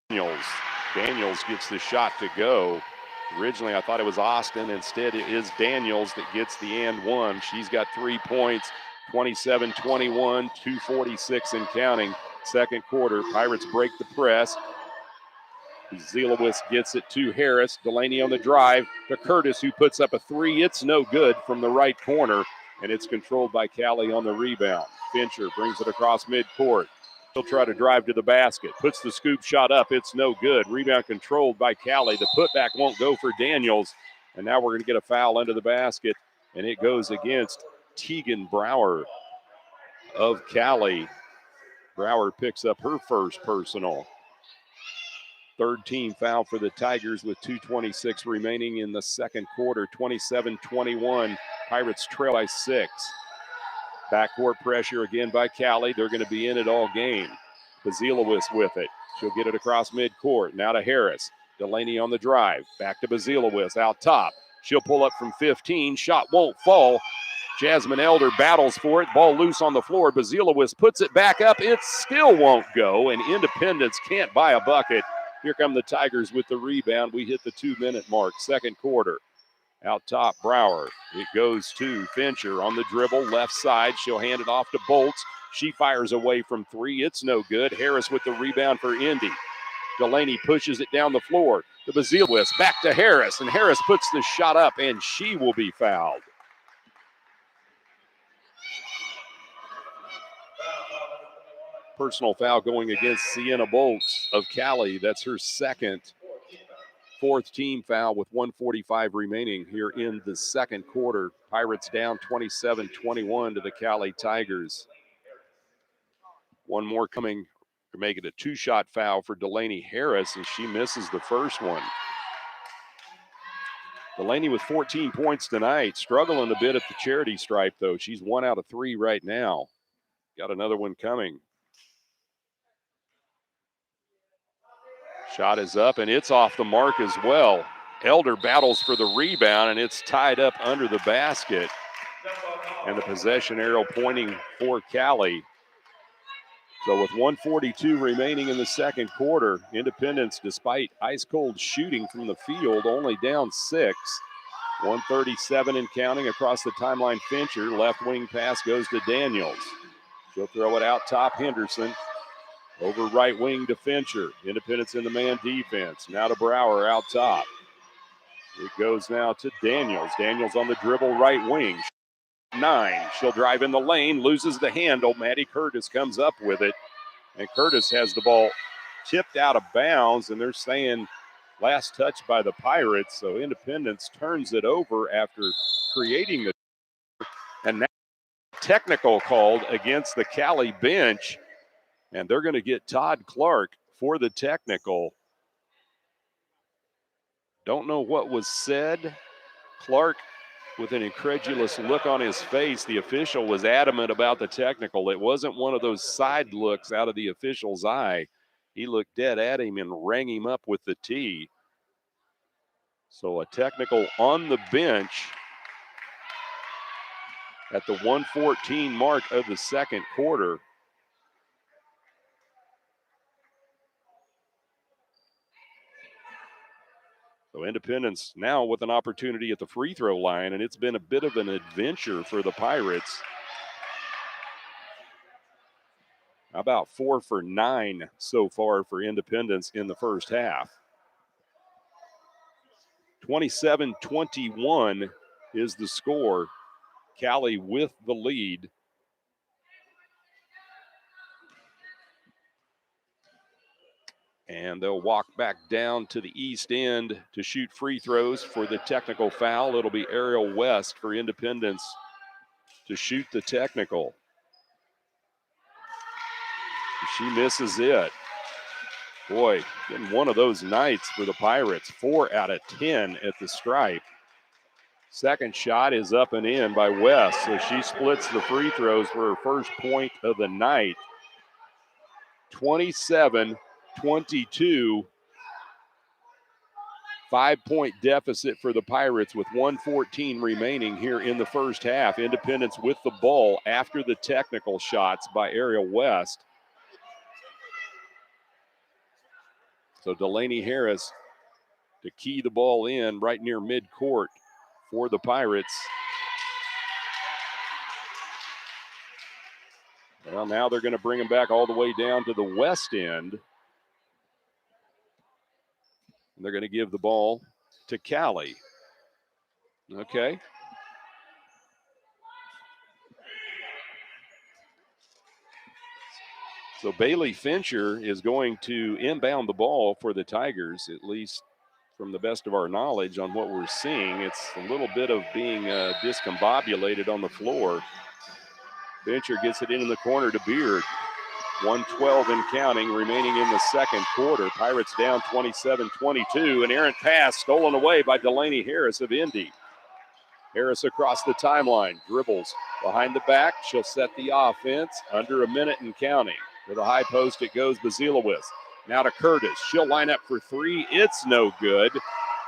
Daniels gets the shot to go. Originally, I thought it was Austin. Instead, it is Daniels that gets the and one. She's got 3 points, 27-21, 2:46 and counting. Second quarter, Pirates break the press. Zelowitz gets it to Harris. Delaney on the drive to Curtis, who puts up a three. It's no good from the right corner, and it's controlled by Cowley on the rebound. Fincher brings it across midcourt. He'll try to drive to the basket. Puts the scoop shot up. It's no good. Rebound controlled by Cowley. The putback won't go for Daniels, and now we're going to get a foul under the basket, and it goes against Tegan Brower of Cowley. Brower picks up her first personal. Third team foul for the Tigers with 2:26 remaining in the second quarter. 27-21. Pirates trail by 6. Backcourt pressure again by Cowley. They're going to be in it all game. Bazilowicz with it. She'll get it across midcourt. Now to Harris. Delaney on the drive. Back to Bazilowicz out top. She'll pull up from 15. Shot won't fall. Jasmine Elder battles for it. Ball loose on the floor. Bazilowicz puts it back up. It still won't go, and Independence can't buy a bucket. Here come the Tigers with the rebound. We hit the 2-minute mark, second quarter. Out top, Brower. It goes to Fincher on the dribble, left side. She'll hand it off to Bolts. She fires away from 3. It's no good. Harris with the rebound for Indy. Delaney pushes it down the floor to Bazilowicz. Back to Harris, and Harris puts the shot up, and she will be fouled. Personal foul going against Sienna Bolts of Cowley. That's her second. Fourth team foul with 1:45 remaining here in the second quarter. Pirates down 27-21 to the Cowley Tigers. One more coming to make it a 2-shot foul for Delaney Harris, and she misses the first one. Delaney with 14 points tonight, struggling a bit at the charity stripe, though. She's 1 out of 3 right now. Got another one coming. Shot is up, and it's off the mark as well. Elder battles for the rebound, and it's tied up under the basket. And the possession arrow pointing for Cowley. So with 1:42 remaining in the second quarter, Independence, despite ice-cold shooting from the field, only down 6. 137 and counting across the timeline. Fincher, left wing pass goes to Daniels. She'll throw it out top, Henderson. Over right wing to Fincher. Independence in the man defense. Now to Brower out top. It goes now to Daniels. Daniels on the dribble right wing. 9. She'll drive in the lane, loses the handle. Maddie Curtis comes up with it. And Curtis has the ball tipped out of bounds, and they're saying last touch by the Pirates. So Independence turns it over after creating the. And now technical called against the Cowley bench. And they're going to get Todd Clark for the technical. Don't know what was said. Clark with an incredulous look on his face. The official was adamant about the technical. It wasn't one of those side looks out of the official's eye. He looked dead at him and rang him up with the tee. So a technical on the bench at the 1:14 mark of the second quarter. So Independence now with an opportunity at the free throw line, and it's been a bit of an adventure for the Pirates. How about 4 for 9 so far for Independence in the first half? 27-21 is the score. Cowley with the lead. And they'll walk back down to the east end to shoot free throws for the technical foul. It'll be Ariel West for Independence to shoot the technical. She misses it. Boy, been one of those nights for the Pirates. 4 out of 10 at the stripe. Second shot is up and in by West, so she splits the free throws for her first point of the night. 27-22. 5-point deficit for the Pirates with 1:14 remaining here in the first half. Independence with the ball after the technical shots by Ariel West. So Delaney Harris to key the ball in right near midcourt for the Pirates. Well, now they're going to bring him back all the way down to the west end. And they're going to give the ball to Cowley. Okay. So Bailey Fincher is going to inbound the ball for the Tigers, at least from the best of our knowledge on what we're seeing. It's a little bit of being discombobulated on the floor. Fincher gets it in the corner to Beard. 1:12 and counting remaining in the second quarter. Pirates down 27-22. An errant pass stolen away by Delaney Harris of Indy. Harris across the timeline, dribbles behind the back. She'll set the offense under a minute and counting. To the high post it goes Bazilowicz. Now to Curtis. She'll line up for three. It's no good.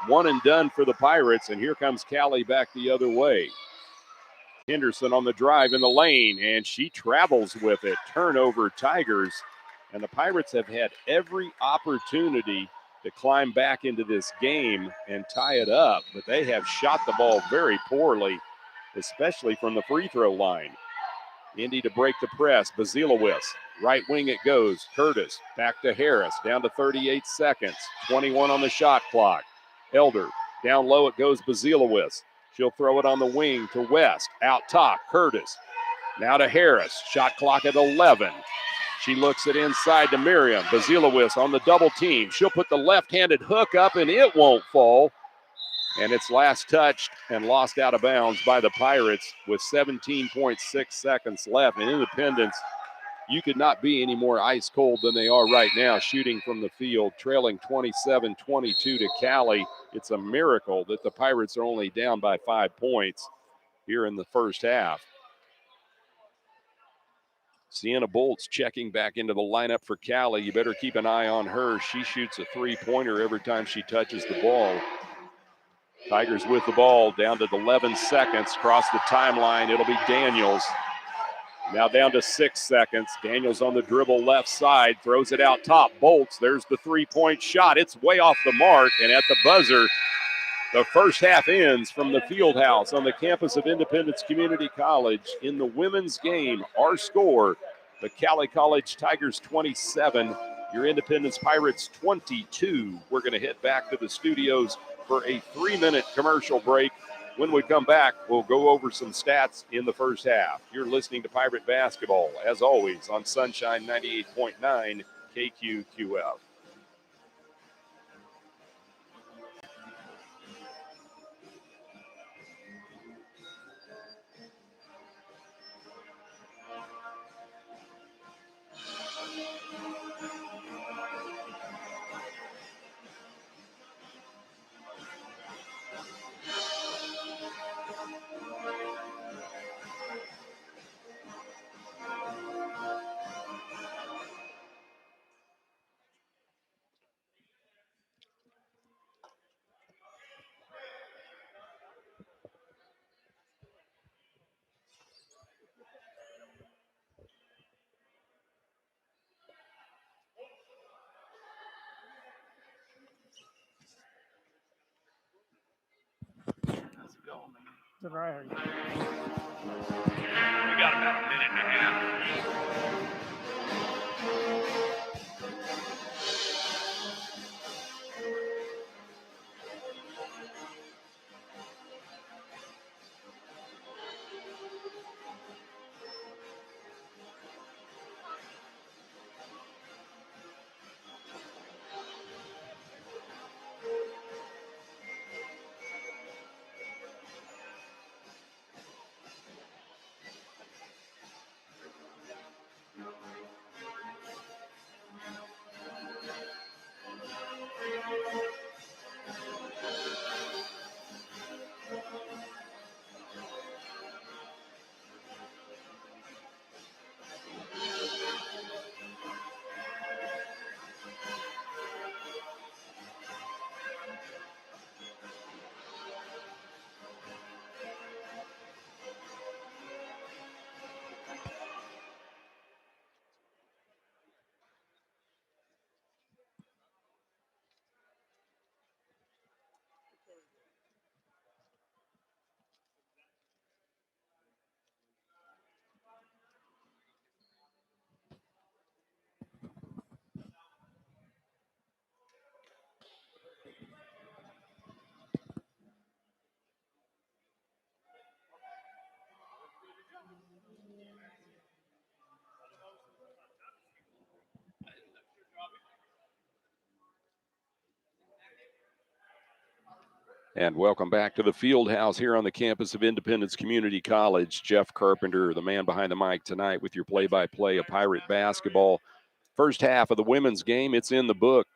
One and done for the Pirates, and here comes Cowley back the other way. Henderson on the drive in the lane, and she travels with it. Turnover Tigers, and the Pirates have had every opportunity to climb back into this game and tie it up, but they have shot the ball very poorly, especially from the free throw line. Indy to break the press. Bazilowicz, right wing it goes. Curtis back to Harris, down to 38 seconds. 21 on the shot clock. Elder, down low it goes Bazilowicz. She'll throw it on the wing to West. Out top, Curtis. Now to Harris. Shot clock at 11. She looks it inside to Miriam. Bazilowicz on the double team. She'll put the left-handed hook up, and it won't fall. And it's last touched and lost out of bounds by the Pirates with 17.6 seconds left. And Independence, you could not be any more ice cold than they are right now, shooting from the field, trailing 27-22 to Cowley. It's a miracle that the Pirates are only down by 5 points here in the first half. Sienna Bolt's checking back into the lineup for Cowley. You better keep an eye on her. She shoots a three-pointer every time she touches the ball. Tigers with the ball, down to 11 seconds. Across the timeline, it'll be Daniels. Now down to 6 seconds. Daniels on the dribble left side, throws it out top. Bolts, there's the three-point shot. It's way off the mark, and at the buzzer, the first half ends from the field house on the campus of Independence Community College. In the women's game, our score, the Cowley College Tigers 27, your Independence Pirates 22. We're going to head back to the studios for a 3-minute commercial break. When we come back, we'll go over some stats in the first half. You're listening to Pirate Basketball, as always, on Sunshine 98.9 KQQF. We got about a minute and a half. And welcome back to the Field House here on the campus of Independence Community College. Jeff Carpenter, the man behind the mic tonight with your play-by-play of Pirate basketball. First half of the women's game, it's in the book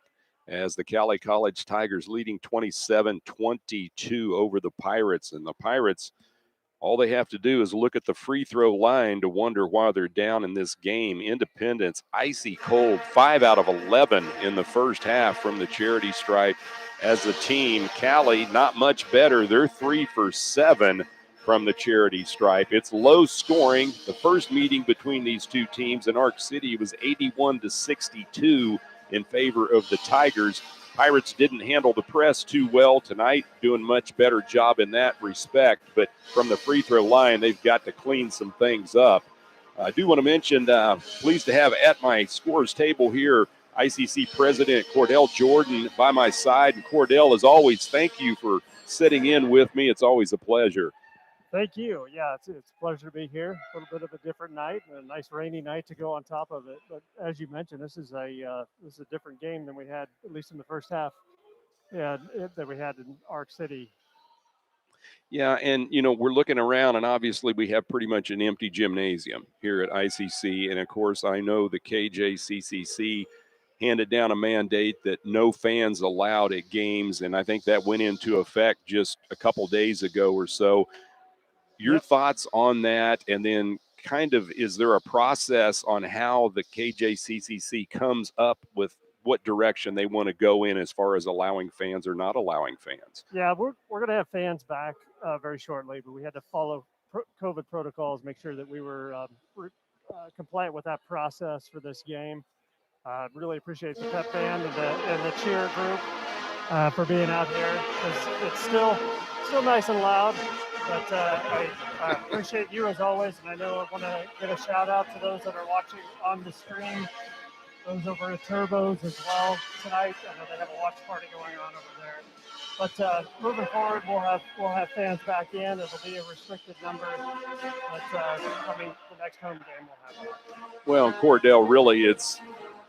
as the Cowley College Tigers leading 27-22 over the Pirates. And the Pirates, all they have to do is look at the free throw line to wonder why they're down in this game. Independence, icy cold, 5 out of 11 in the first half from the charity stripe as a team. Cowley, not much better. They're 3 for 7 from the charity stripe. It's low scoring. The first meeting between these two teams in Ark City was 81-62 in favor of the Tigers. Pirates didn't handle the press too well tonight, doing much better job in that respect. But from the free throw line, they've got to clean some things up. I do want to mention, pleased to have at my scores table here, ICC President Cordell Jordan by my side. And Cordell, as always, thank you for sitting in with me. It's always a pleasure. Thank you. Yeah, it's a pleasure to be here. A little bit of a different night, and a nice rainy night to go on top of it. But as you mentioned, this is a different game than we had, at least in the first half. Yeah, that we had in Ark City. Yeah, and, we're looking around, and obviously we have pretty much an empty gymnasium here at ICC. And, of course, I know the KJCCC handed down a mandate that no fans allowed at games, and I think that went into effect just a couple days ago or so. Your thoughts on that, and then kind of is there a process on how the KJCCC comes up with what direction they want to go in as far as allowing fans or not allowing fans? Yeah, we're going to have fans back very shortly, but we had to follow COVID protocols, make sure that we were compliant with that process for this game. Really appreciate the pep band and the cheer group for being out here. It's still nice and loud, but I appreciate you as always, and I know I want to give a shout out to those that are watching on the stream, those over at Turbos as well tonight. I know they have a watch party going on over there. But moving forward, we'll have fans back in. It'll be a restricted number, but coming the next home game, we'll have that. Well, Cordell, really, it's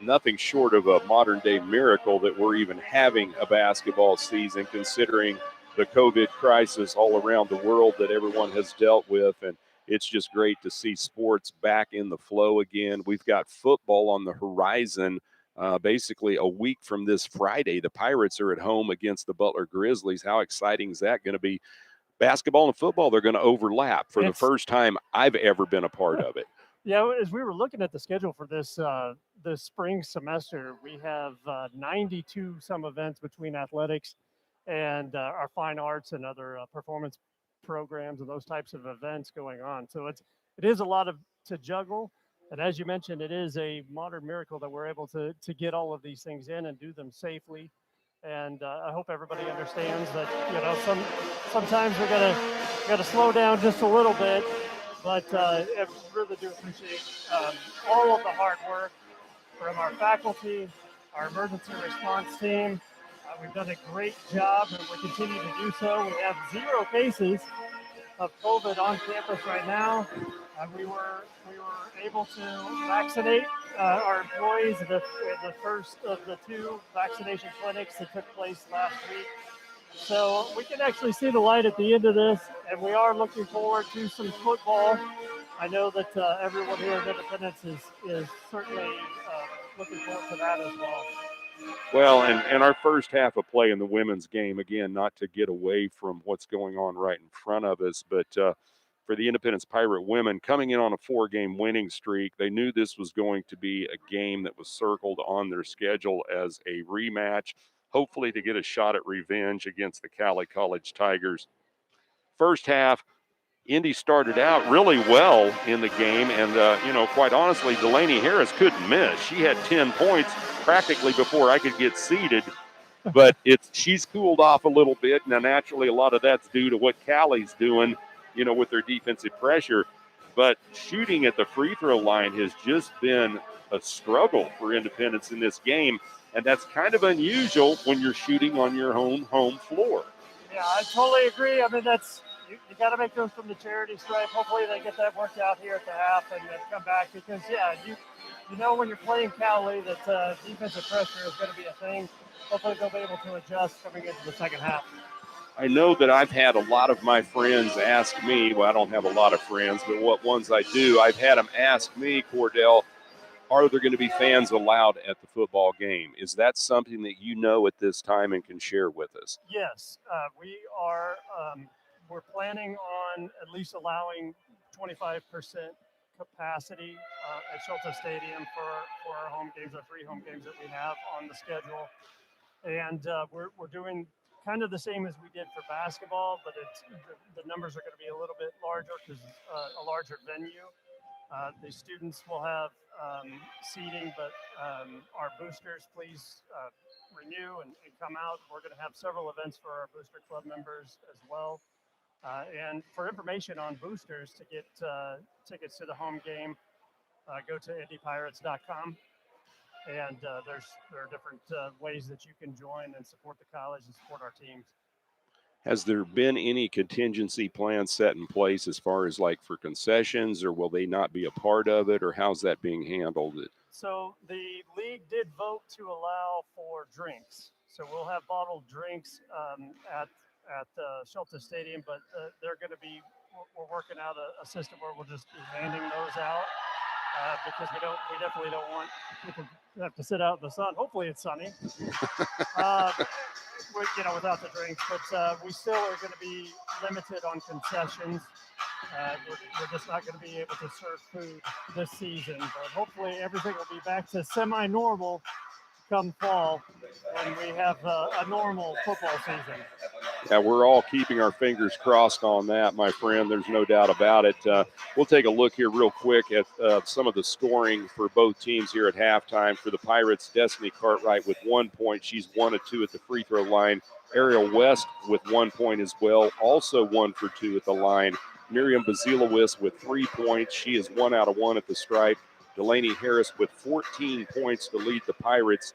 nothing short of a modern-day miracle that we're even having a basketball season, considering the COVID crisis all around the world that everyone has dealt with. And it's just great to see sports back in the flow again. We've got football on the horizon. Basically a week from this Friday, the Pirates are at home against the Butler Grizzlies. How exciting is that going to be? Basketball and football, they're going to overlap for the first time I've ever been a part of it. Yeah, as we were looking at the schedule for this spring semester, we have 92 some events between athletics and our fine arts and other performance programs and those types of events going on. So it is a lot to juggle. And as you mentioned, it is a modern miracle that we're able to get all of these things in and do them safely. And I hope everybody understands that, sometimes we gotta slow down just a little bit. But I really do appreciate all of the hard work from our faculty, our emergency response team. We've done a great job, and we continue to do so. We have 0 cases of COVID on campus right now. We were able to vaccinate our employees at the first of the 2 vaccination clinics that took place last week. So we can actually see the light at the end of this, and we are looking forward to some football. I know that everyone here at Independence is certainly looking forward to that as well. Well, and our first half of play in the women's game, again, not to get away from what's going on right in front of us, but for the Independence Pirate women coming in on a 4-game winning streak, they knew this was going to be a game that was circled on their schedule as a rematch, hopefully to get a shot at revenge against the Cowley College Tigers. First half, Indy started out really well in the game, and, quite honestly, Delaney Harris couldn't miss. She had 10 points practically before I could get seated, but she's cooled off a little bit. Now, naturally, a lot of that's due to what Cowley's doing, with their defensive pressure. But shooting at the free throw line has just been a struggle for Independence in this game, and that's kind of unusual when you're shooting on your home floor. Yeah, I totally agree. I mean, you got to make those from the charity stripe. Hopefully they get that worked out here at the half and then come back because, when you're playing Cowley that defensive pressure is going to be a thing. Hopefully they'll be able to adjust coming into the second half. I know that I've had a lot of my friends ask me, well, I don't have a lot of friends, but what ones I do, I've had them ask me, Cordell, are there going to be fans allowed at the football game? Is that something that you know at this time and can share with us? Yes, we are. We're planning on at least allowing 25% capacity at Shelter Stadium for our home games, our 3 home games that we have on the schedule. And we're doing kind of the same as we did for basketball, but the numbers are going to be a little bit larger because a larger venue. The students will have seating, but our boosters, please renew and come out. We're going to have several events for our booster club members as well. And for information on boosters to get tickets to the home game, go to indypirates.com. And there are different ways that you can join and support the college and support our teams. Has there been any contingency plans set in place as far as like for concessions, or will they not be a part of it, or how's that being handled? So the league did vote to allow for drinks. So we'll have bottled drinks at Shelter Stadium, but they're going to be. We're working out a system where we'll just be handing those out because we definitely don't want people to have to sit out in the sun. Hopefully it's sunny. Without the drinks, but we still are going to be limited on concessions. We're just not going to be able to serve food this season, but hopefully everything will be back to semi-normal come fall when we have a normal football season. Yeah, we're all keeping our fingers crossed on that, my friend. There's no doubt about it. We'll take a look here real quick at some of the scoring for both teams here at halftime. For the Pirates, Destiny Cartwright with 1 point. She's 1 of 2 at the free throw line. Ariel West with 1 point as well, also 1 for 2 at the line. Miriam Bazilowis with 3 points. She is 1 out of 1 at the stripe. Delaney Harris with 14 points to lead the Pirates.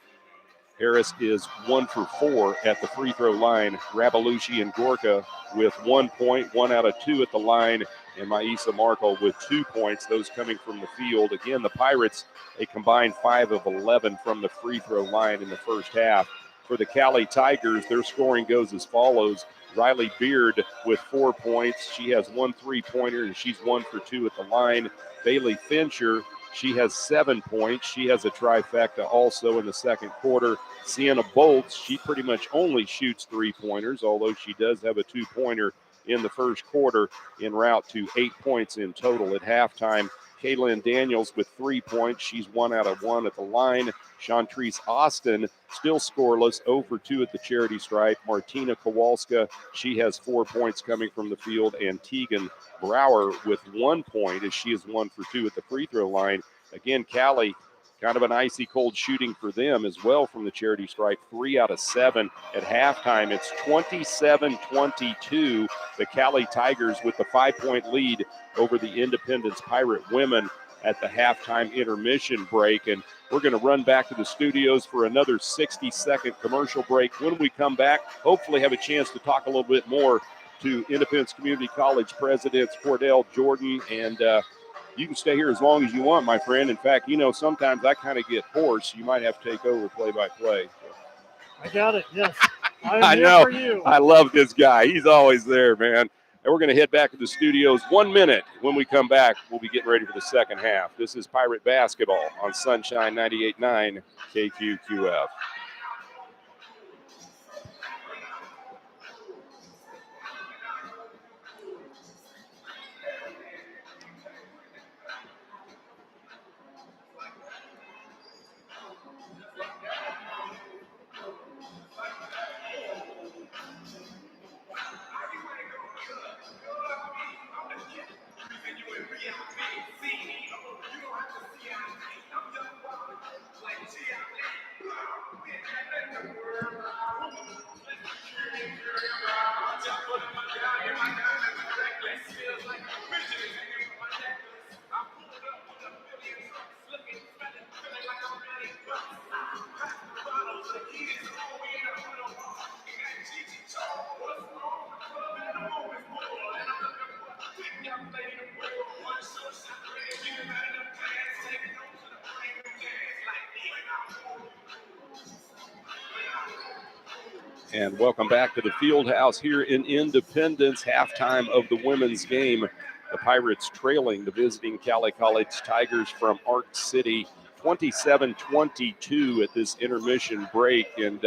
Harris is 1 for 4 at the free throw line. Rabalushi and Gorka with 1 point, 1 out of 2 at the line, and Maisa Markle with 2 points, those coming from the field. Again, the Pirates, a combined 5 of 11 from the free throw line in the first half. For the Cowley Tigers, their scoring goes as follows. Riley Beard with 4 points. She has 1 3-pointer, and she's 1 for 2 at the line. Bailey Fincher, she has 7 points. She has a trifecta also in the second quarter. Sienna Bolts, she pretty much only shoots 3-pointers, although she does have a 2-pointer in the first quarter en route to 8 points in total at halftime. Kaylin Daniels with 3 points. She's 1 out of 1 at the line. Chantrice Austin still scoreless, 0 for 2 at the charity stripe. Martina Kowalska, she has 4 points coming from the field. And Tegan Brower with 1 point as she is 1 for 2 at the free throw line. Again, Cowley, kind of an icy cold shooting for them as well from the charity stripe. 3 out of 7 at halftime. It's 27-22. The Cowley Tigers with the 5-point lead over the Independence Pirate women at the halftime intermission break. And we're going to run back to the studios for another 60-second commercial break. When we come back, hopefully have a chance to talk a little bit more to Independence Community College presidents Cordell, Jordan, and you can stay here as long as you want, my friend. In fact, sometimes I kind of get hoarse. You might have to take over play-by-play. I got it, yes. I know. For you. I love this guy. He's always there, man. And we're going to head back to the studios 1 minute. When we come back, we'll be getting ready for the second half. This is Pirate Basketball on Sunshine 98.9 KQQF. And welcome back to the field house here in Independence, halftime of the women's game. The Pirates trailing the visiting Cowley College Tigers from Ark City 27-22 at this intermission break. And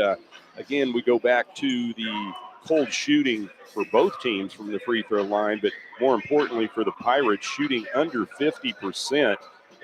again, we go back to the cold shooting for both teams from the free throw line, but more importantly for the Pirates, shooting under 50%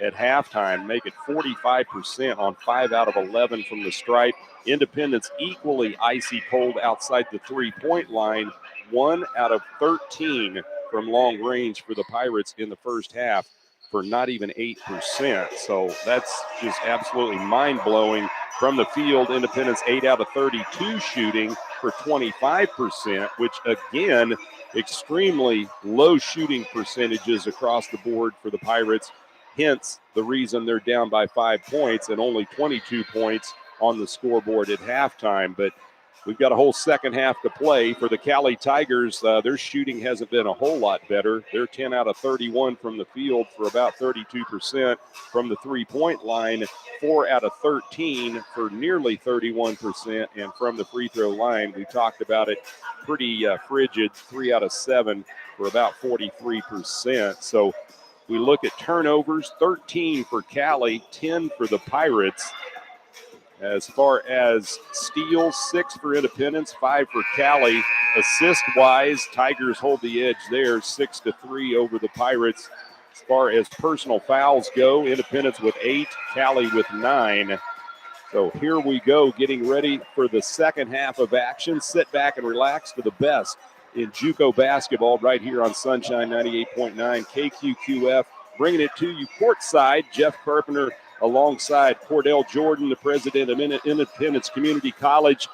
at halftime, make it 45% on 5 out of 11 from the stripe. Independence equally icy cold outside the three-point line, 1 out of 13 from long range for the Pirates in the first half for not even 8%. So that's just absolutely mind-blowing. From the field, Independence 8 out of 32 shooting for 25%, which again, extremely low shooting percentages across the board for the Pirates. Hence the reason they're down by 5 points and only 22 points on the scoreboard at halftime. But we've got a whole second half to play. For the Cowley Tigers, their shooting hasn't been a whole lot better. They're 10 out of 31 from the field for about 32%. From the three-point line, 4 out of 13 for nearly 31%. And from the free throw line, we talked about it, pretty frigid, 3 out of 7 for about 43%. So we look at turnovers, 13 for Cowley, 10 for the Pirates. As far as steals, 6 for Independence, 5 for Cowley. Assist-wise, Tigers hold the edge there, 6-3 over the Pirates. As far as personal fouls go, Independence with 8, Cowley with 9. So here we go, getting ready for the second half of action. Sit back and relax to the best in JUCO basketball right here on Sunshine 98.9 KQQF. Bringing it to you courtside, Jeff Carpenter alongside Cordell Jordan, the president of Independence Community College.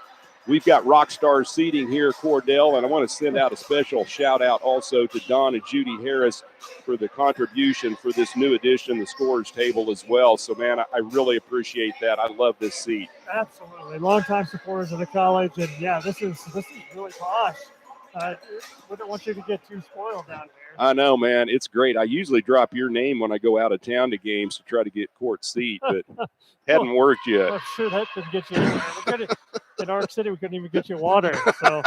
We've got rock star seating here, Cordell, and I want to send out a special shout out also to Don and Judy Harris for the contribution for this new edition, the scorers table as well. So, man, I really appreciate that. I love this seat. Absolutely. Longtime supporters of the college, and yeah, this is really posh. We don't want you to get too spoiled down here. I know, man. It's great. I usually drop your name when I go out of town to games to try to get court seat, but hadn't worked yet. I'm sure that could get you anywhere. In Ark City, we couldn't even get you water. So,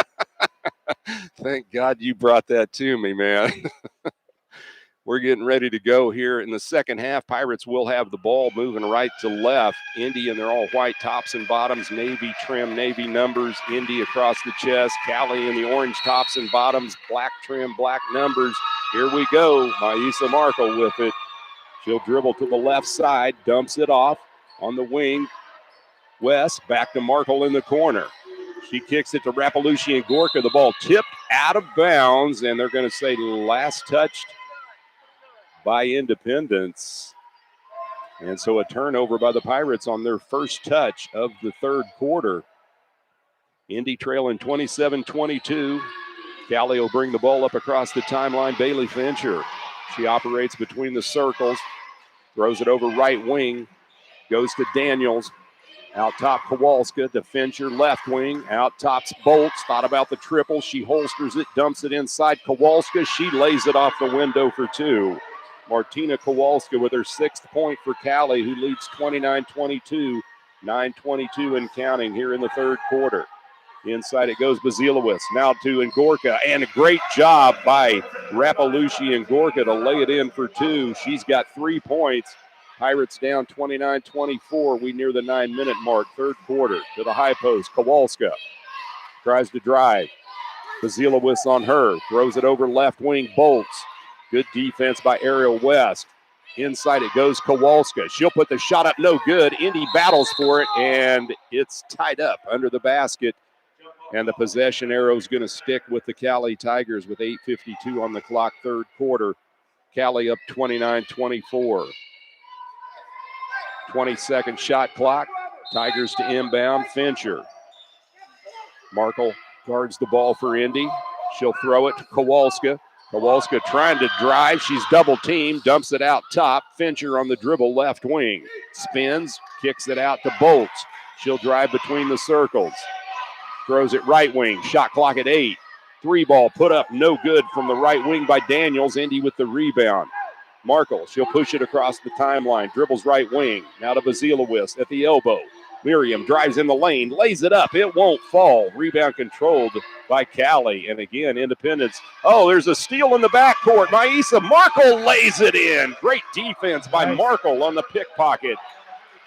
thank God you brought that to me, man. We're getting ready to go here in the second half. Pirates will have the ball moving right to left. Indy in their all white tops and bottoms, navy trim, navy numbers. Indy across the chest. Cowley in the orange tops and bottoms, black trim, black numbers. Here we go. Maisa Markle with it. She'll dribble to the left side, dumps it off on the wing. West back to Markle in the corner. She kicks it to Rappalucci and Gorka. The ball tipped out of bounds, and they're going to say last touched by Independence. And so a turnover by the Pirates on their first touch of the third quarter. Indy trailing 27-22. Cowley will bring the ball up across the timeline. Bailey Fincher. She operates between the circles. Throws it over right wing. Goes to Daniels. Out top Kowalska to Fincher, left wing. Out tops Bolts. Thought about the triple. She holsters it, dumps it inside Kowalska. She lays it off the window for 2. Martina Kowalska with her 6th point for Cowley, who leads 29-22, 9:22 and counting here in the third quarter. Inside it goes Bazilowicz, now to Ngorka, and a great job by Rappalucci and Ngorka to lay it in for 2. She's got 3 points. Pirates down 29-24. We near the 9-minute mark, third quarter. To the high post, Kowalska tries to drive. Bazilowicz on her, throws it over left wing, Bolts. Good defense by Ariel West. Inside it goes Kowalska. She'll put the shot up, no good. Indy battles for it, and it's tied up under the basket. And the possession arrow is going to stick with the Cowley Tigers with 8:52 on the clock, third quarter. Cowley up 29-24. 20-second shot clock. Tigers to inbound. Fincher. Markle guards the ball for Indy. She'll throw it to Kowalska. Kowalska trying to drive. She's double teamed. Dumps it out top. Fincher on the dribble left wing. Spins. Kicks it out to Bolts. She'll drive between the circles. Throws it right wing. Shot clock at 8. 3 ball put up. No good from the right wing by Daniels. Indy with the rebound. Markle. She'll push it across the timeline. Dribbles right wing. Now to Bazilowicz at the elbow. Miriam drives in the lane, lays it up. It won't fall. Rebound controlled by Cowley. And again, Independence. Oh, there's a steal in the backcourt. Maisa Markle lays it in. Great defense by Markle on the pickpocket.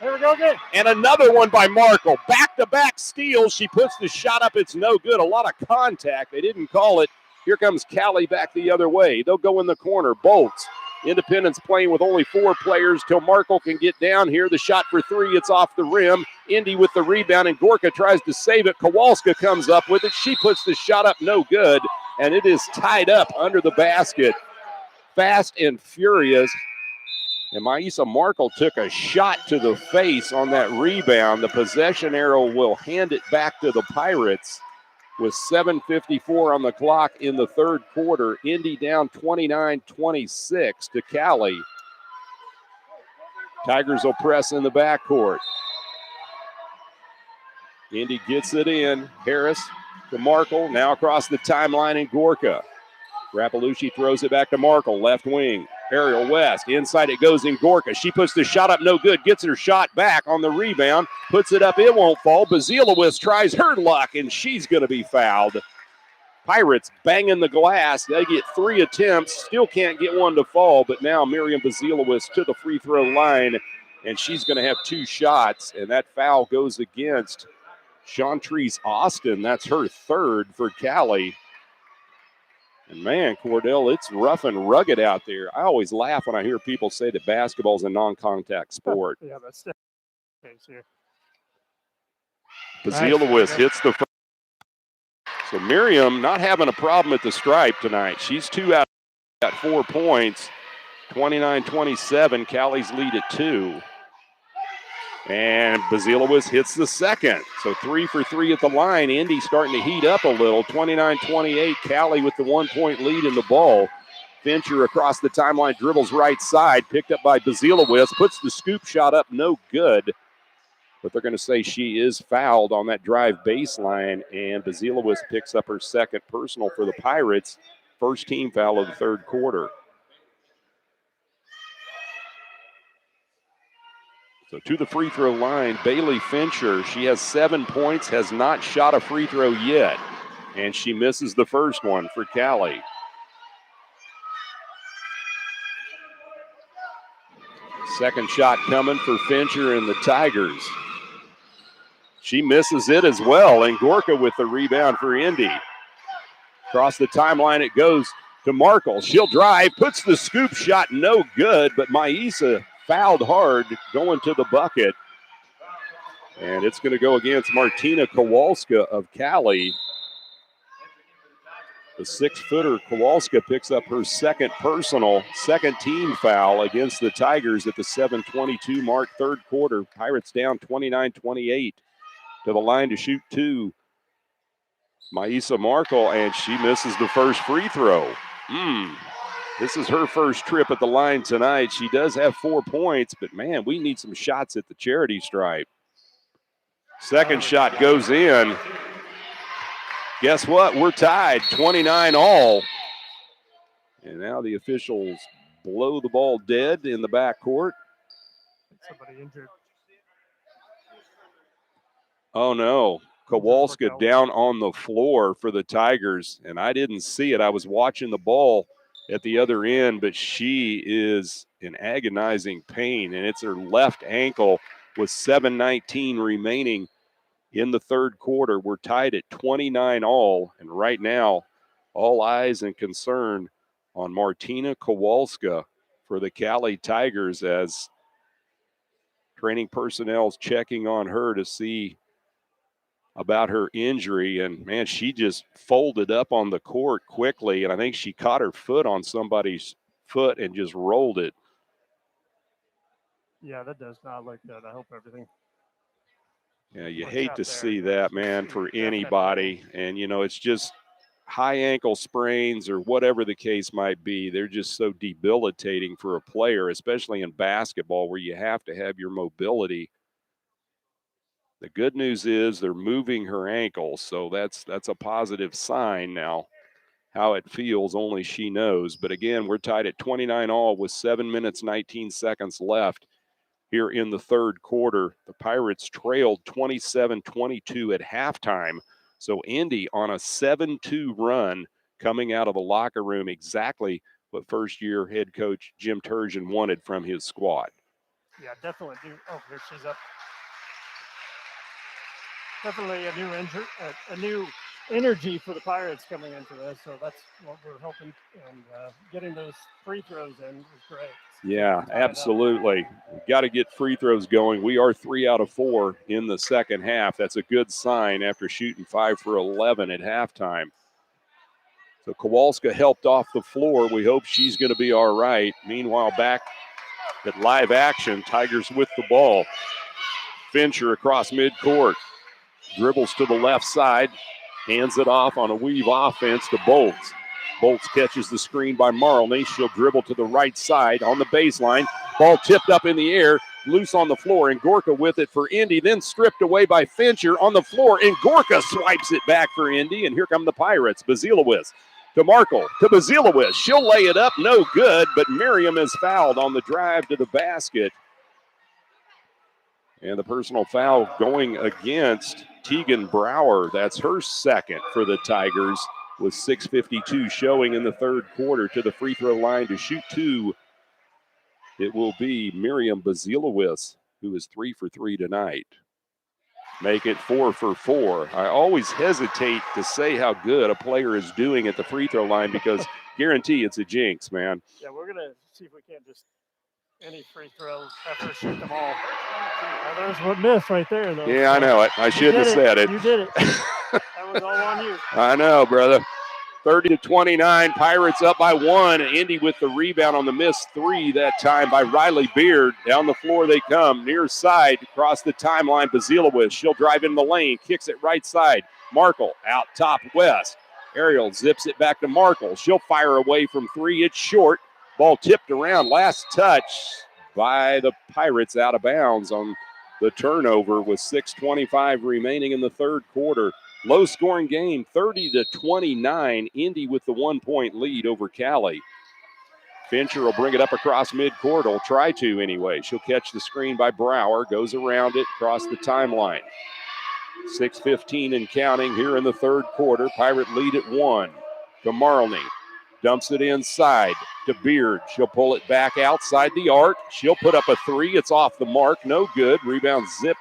There we go again. And another one by Markle. Back-to-back steals. She puts the shot up. It's no good. A lot of contact. They didn't call it. Here comes Cowley back the other way. They'll go in the corner. Bolts. Independence playing with only 4 players till Markle can get down here. The shot for 3. It's off the rim. Indy with the rebound, and Gorka tries to save it. Kowalska comes up with it. She puts the shot up. No good. And it is tied up under the basket. Fast and furious. And Maisa Markle took a shot to the face on that rebound. The possession arrow will hand it back to the Pirates with 7:54 on the clock in the third quarter. Indy down 29-26 to Cowley. Tigers will press in the backcourt. Indy gets it in. Harris to Markle. Now across the timeline in Gorka. Rappalucci throws it back to Markle. Left wing. Ariel West. Inside it goes in Gorka. She puts the shot up. No good. Gets her shot back on the rebound. Puts it up. It won't fall. Bazilowicz tries her luck, and she's going to be fouled. Pirates banging the glass. They get 3 attempts. Still can't get one to fall, but now Miriam Bazilowicz to the free throw line, and she's going to have 2 shots, and that foul goes against Chantrice Austin. That's her 3rd for Cowley. And man, Cordell, it's rough and rugged out there. I always laugh when I hear people say that basketball's a non-contact sport. Yeah, that's the case here. Bazilowicz hits the first. So Miriam not having a problem at the stripe tonight. She's 2 out, got 4 points. 29-27, Cowley's lead at 2. And Bazilowicz hits the second. So 3 for 3 at the line. Indy starting to heat up a little. 29-28, Cowley with the 1-point lead in the ball. Fincher across the timeline, dribbles right side. Picked up by Bazilowicz. Puts the scoop shot up, no good. But they're going to say she is fouled on that drive baseline. And Bazilowicz picks up her 2nd personal for the Pirates. First team foul of the third quarter. So to the free throw line, Bailey Fincher. She has 7 points, has not shot a free throw yet. And she misses the first one for Cowley. Second shot coming for Fincher and the Tigers. She misses it as well, and Gorka with the rebound for Indy. Across the timeline it goes to Markle. She'll drive, puts the scoop shot, no good, but Maisa fouled hard going to the bucket. And it's going to go against Martina Kowalska of Cowley. The 6-footer Kowalska picks up her 2nd personal, 2nd team foul against the Tigers at the 7:22 mark, third quarter. Pirates down 29-28 to the line to shoot 2. Maisa Markle, and she misses the first free throw. This is her first trip at the line tonight. She does have 4 points, but man, we need some shots at the charity stripe. Second shot goes in. Guess what? We're tied, 29-all. And now the officials blow the ball dead in the backcourt. Somebody injured. Oh, no. Kowalska down on the floor for the Tigers, and I didn't see it. I was watching the ball at the other end, but she is in agonizing pain, and it's her left ankle with 7:19 remaining in the third quarter. We're tied at 29-all, and right now, all eyes and concern on Martina Kowalska for the Cowley Tigers as training personnel's checking on her to see about her injury. And, man, she just folded up on the court quickly, and I think she caught her foot on somebody's foot and just rolled it. Yeah, that does not look good. I hope everything. Yeah, you hate to see that, man, for anybody. And, you know, it's just high ankle sprains or whatever the case might be. They're just so debilitating for a player, especially in basketball where you have to have your mobility. The good news is they're moving her ankle, so that's a positive sign now. How it feels, only she knows. But again, we're tied at 29-all with 7 minutes, 19 seconds left here in the third quarter. The Pirates trailed 27-22 at halftime. So Indy on a 7-2 run coming out of the locker room, exactly what first-year head coach Jim Turgeon wanted from his squad. Yeah, definitely. Oh, here she's up. Definitely a new energy for the Pirates coming into this. So that's what we're hoping, and getting those free throws in was great. Yeah, absolutely. We've got to get free throws going. We are 3 out of 4 in the second half. That's a good sign after shooting 5 for 11 at halftime. So Kowalska helped off the floor. We hope she's going to be all right. Meanwhile, back at live action, Tigers with the ball. Fincher across midcourt. Dribbles to the left side. Hands it off on a weave offense to Bolts. Bolts catches the screen by Marley. She'll dribble to the right side on the baseline. Ball tipped up in the air, loose on the floor, and Gorka with it for Indy, then stripped away by Fincher on the floor, and Gorka swipes it back for Indy, and here come the Pirates. Bazilowicz to Markle, to Bazilowicz. She'll lay it up, no good, but Miriam is fouled on the drive to the basket. And the personal foul going against Tegan Brower. That's her second for the Tigers, with 6:52 showing in the third quarter. To the free throw line to shoot 2. It will be Miriam Bazilowicz, who is 3 for 3 tonight. Make it 4 for 4. I always hesitate to say how good a player is doing at the free throw line because guarantee it's a jinx, man. Yeah, we're going to see if we can't just any free throws after shoot them all. Well, there's what missed right there, though. Yeah, I know it. I shouldn't have said it. You did it. That was all on you. I know, brother. 30-29, Pirates up by 1. Indy with the rebound on the missed 3 that time by Riley Beard. Down the floor they come, near side, across the timeline, Bazilowicz. She'll drive in the lane, kicks it right side. Markle out top west. Ariel zips it back to Markle. She'll fire away from 3. It's short. Ball tipped around. Last touch by the Pirates, out of bounds on the turnover with 6:25 remaining in the third quarter. Low-scoring game, 30-29. Indy with the 1-point lead over Cowley. Fincher will bring it up across midcourt. Will try to anyway. She'll catch the screen by Brower. Goes around it, across the timeline. 6:15 and counting here in the third quarter. Pirate lead at 1. To Marley. Dumps it inside to Beard. She'll pull it back outside the arc. She'll put up a 3. It's off the mark. No good. Rebound zip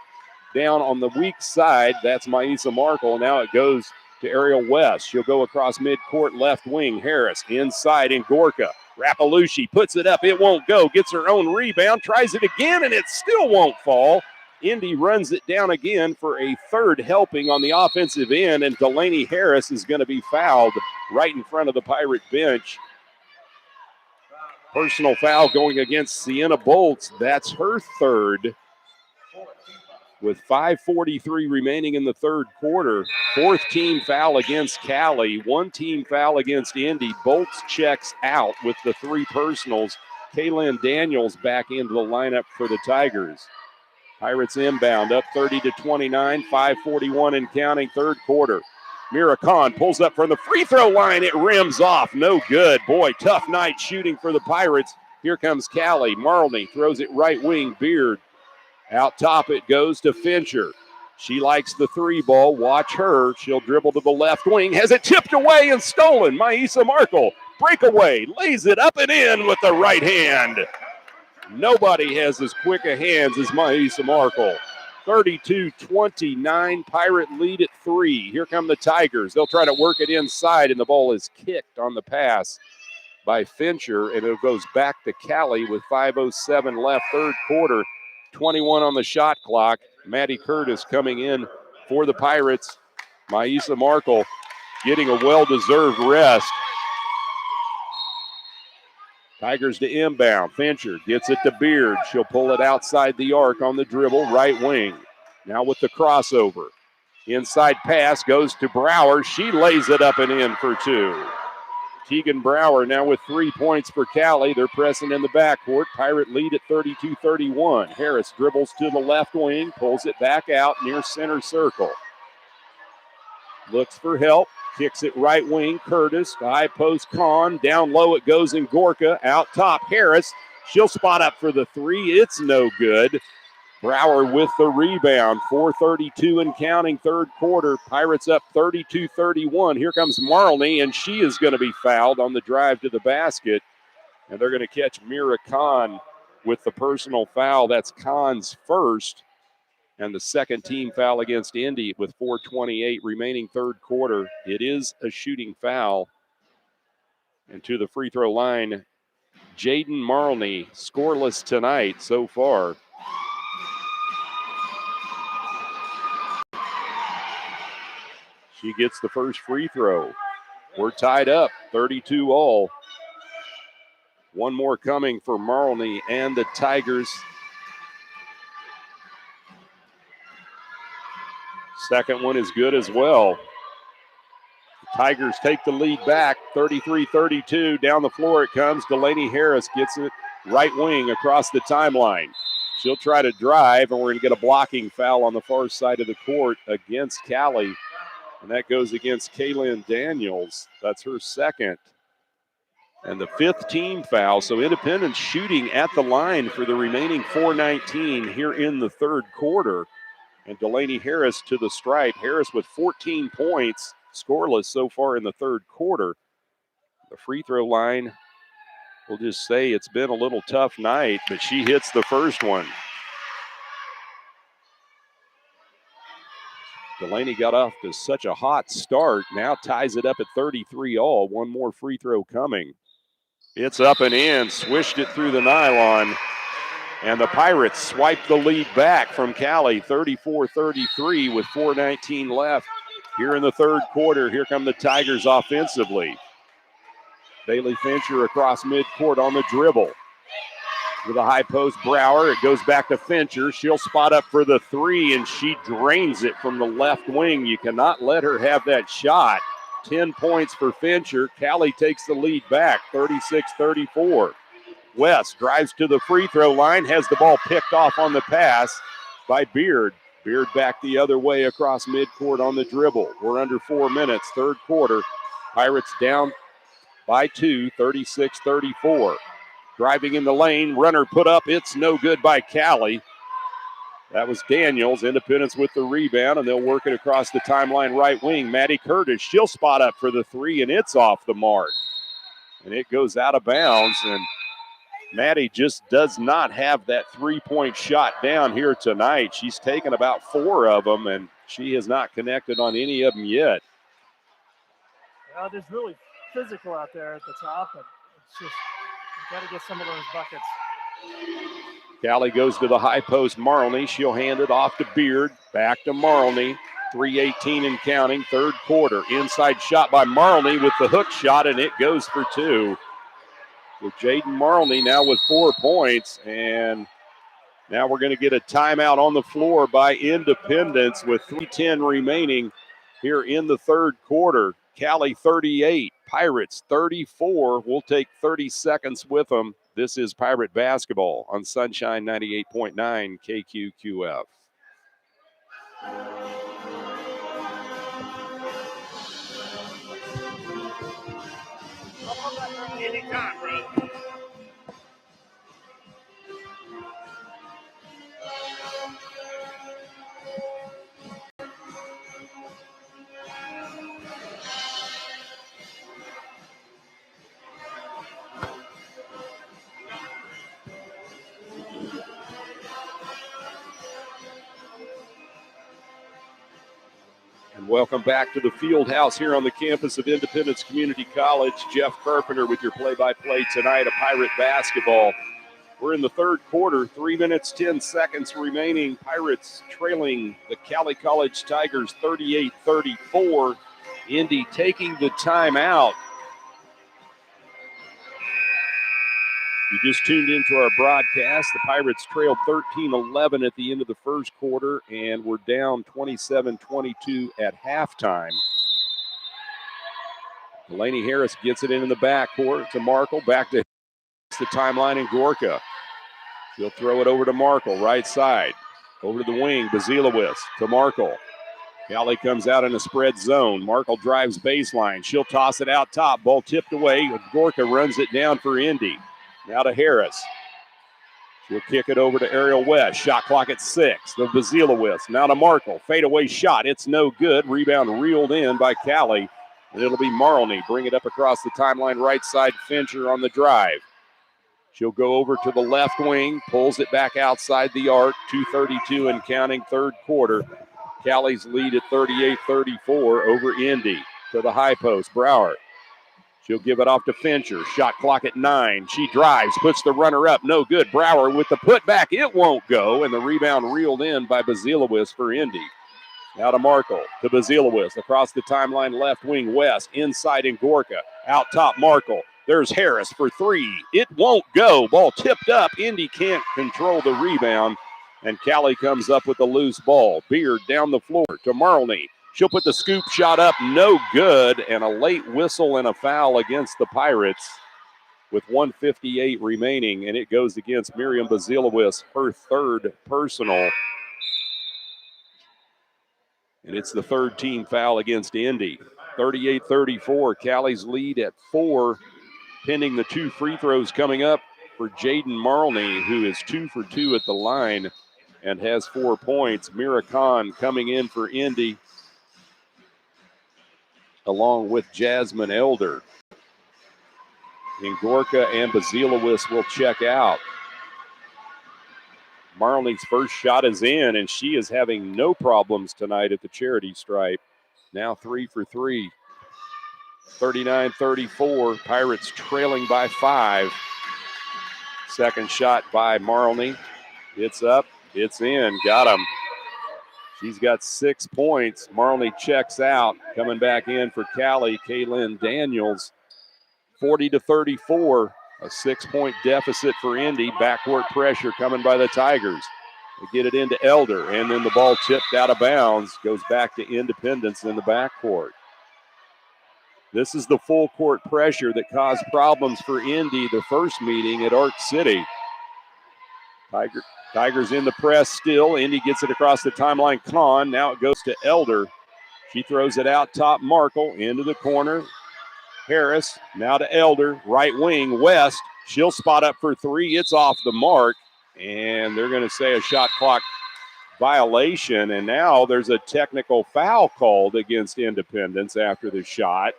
down on the weak side. That's Maisa Markle. Now it goes to Ariel West. She'll go across midcourt left wing. Harris inside in Gorka. Rapalucci puts it up. It won't go. Gets her own rebound. Tries it again, and it still won't fall. Indy runs it down again for a third helping on the offensive end, and Delaney Harris is going to be fouled right in front of the Pirate bench. Personal foul going against Sienna Bolts. That's her third. With 5:43 remaining in the third quarter. 4th team foul against Cowley. 1 team foul against Indy. Bolts checks out with the 3 personals. Kaylin Daniels back into the lineup for the Tigers. Pirates inbound up 30-29, 5:41 and counting, third quarter. Mira Khan pulls up from the free throw line. It rims off. No good. Boy, tough night shooting for the Pirates. Here comes Cowley. Marley throws it right wing. Beard. Out top it goes to Fincher. She likes the 3 ball. Watch her. She'll dribble to the left wing. Has it tipped away and stolen. Maisa Markle. Breakaway. Lays it up and in with the right hand. Nobody has as quick a hands as Maisa Markle. 32-29. Pirate lead at 3. Here come the Tigers. They'll try to work it inside, and the ball is kicked on the pass by Fincher, and it goes back to Cowley with 5:07 left, third quarter. 21 on the shot clock. Maddie Curtis coming in for the Pirates. Maisa Markle getting a well-deserved rest. Tigers to inbound. Fincher gets it to Beard. She'll pull it outside the arc on the dribble, right wing. Now with the crossover. Inside pass goes to Brower. She lays it up and in for 2. Tegan Brower now with 3 points for Cowley. They're pressing in the backcourt. Pirate lead at 32-31. Harris dribbles to the left wing, pulls it back out near center circle. Looks for help, kicks it right wing. Curtis, high post Kahn. Down low it goes in Gorka. Out top, Harris She'll spot up for the three. It's no good. Brower with the rebound. 4:32 and counting, third quarter. Pirates up 32-31. Here comes Marley, and she is going to be fouled on the drive to the basket. And they're going to catch Mira Khan with the personal foul. That's Khan's first. And the second team foul against Indy with 4:28 remaining, third quarter. It is a shooting foul. And to the free throw line, Jaden Marley, scoreless tonight so far. She gets the first free throw. We're tied up, 32 all. One more coming for Marley and the Tigers. Second one is good as well. The Tigers take the lead back, 33-32. Down the floor it comes. Delaney Harris gets it right wing across the timeline. She'll try to drive, and we're going to get a blocking foul on the far side of the court against Cowley. And that goes against Kaylin Daniels. That's her second. And the fifth team foul. So Independence shooting at the line for the remaining 4:19 here in the third quarter. And Delaney Harris to the stripe. Harris with 14 points, scoreless so far in the third quarter. The free throw line, we'll just say it's been a little tough night, but she hits the first one. Delaney got off to such a hot start. Now ties it up at 33 all. One more free throw coming. It's up and in. Swished it through the nylon. And the Pirates swipe the lead back from Cowley, 34-33 with 4:19 left. Here in the third quarter, here come the Tigers offensively. Bailey Fincher across midcourt on the dribble. With a high post, Brower. It goes back to Fincher. She'll spot up for the three, and she drains it from the left wing. You cannot let her have that shot. 10 points for Fincher. Cowley takes the lead back, 36-34. West drives to the free throw line, has the ball picked off on the pass by Beard. Beard back the other way across midcourt on the dribble. We're under 4 minutes, third quarter. Pirates down by 2, 36-34. Driving in the lane, runner put up. It's no good by Cowley. That was Daniels. Independence with the rebound, and they'll work it across the timeline right wing. Maddie Curtis, she'll spot up for the three, and it's off the mark. And it goes out of bounds, and Maddie just does not have that three-point shot down here tonight. She's taken about 4 of them, and she has not connected on any of them yet. It is really physical out there at the top, and it's just got to get some of those buckets. Cowley goes to the high post. Marley, she'll hand it off to Beard. Back to Marley. 3:18 and counting, third quarter. Inside shot by Marley with the hook shot, and it goes for 2. With Jaden Marley now with 4 points, and now we're going to get a timeout on the floor by Independence with 3:10 remaining here in the third quarter. Cowley 38, Pirates 34. We'll take 30 seconds with them. This is Pirate basketball on Sunshine 98.9 KQQF. Anytime, brother. And welcome back to the field house here on the campus of Independence Community College. Jeff Carpenter with your play-by-play tonight of Pirate basketball. We're in the third quarter, 3 minutes, 10 seconds remaining. Pirates trailing the Cowley College Tigers 38-34. Indy taking the timeout. You just tuned into our broadcast. The Pirates trailed 13-11 at the end of the first quarter, and we're down 27-22 at halftime. Delaney Harris gets it in the backcourt to Markle. Back to the timeline and Gorka. She'll throw it over to Markle, right side. Over to the wing, Bazilowicz to Markle. Cowley comes out in a spread zone. Markle drives baseline. She'll toss it out top. Ball tipped away. Gorka runs it down for Indy. Now to Harris. She'll kick it over to Ariel West. Shot clock at 6. The Vasilowicz. Now to Markle. Fadeaway shot. It's no good. Rebound reeled in by Cowley. And it'll be Marlney. Bring it up across the timeline. Right side. Fincher on the drive. She'll go over to the left wing. Pulls it back outside the arc. 2:32 and counting, third quarter. Cowley's lead at 38-34 over Indy. To the high post. Brower. She'll give it off to Fincher. Shot clock at 9. She drives, puts the runner up. No good. Brower with the putback. It won't go. And the rebound reeled in by Vasilowicz for Indy. Now to Markle. To Vasilowicz. Across the timeline, left wing West. Inside in Gorka. Out top Markle. There's Harris for 3. It won't go. Ball tipped up. Indy can't control the rebound. And Cowley comes up with the loose ball. Beard down the floor to Marlney. She'll put the scoop shot up, no good, and a late whistle and a foul against the Pirates with 1:58 remaining, and it goes against Miriam Vasilowicz, her third personal. And it's the third team foul against Indy. 38-34, Cowley's lead at 4, pending the 2 free throws coming up for Jaden Marlney, who is 2 for 2 at the line and has 4 points. Mira Khan coming in for Indy, along with Jasmine Elder. And Gorka and Vasilowicz will check out. Marlney's first shot is in, and she is having no problems tonight at the charity stripe. Now 3 for 3. 39-34. Pirates trailing by 5. Second shot by Marlney. It's up. It's in. Got him. She's got 6 points. Marlney checks out. Coming back in for Cowley, Kaylin Daniels. 40-34. A 6-point deficit for Indy. Backcourt pressure coming by the Tigers. They get it into Elder, and then the ball tipped out of bounds. Goes back to Independence in the backcourt. This is the full court pressure that caused problems for Indy the first meeting at Arc City. Tigers in the press still. Indy gets it across the timeline. Kahn. Now it goes to Elder. She throws it out top. Markle into the corner. Harris. Now to Elder. Right wing. West. She'll spot up for 3. It's off the mark. And they're going to say a shot clock violation. And now there's a technical foul called against Independence after the shot.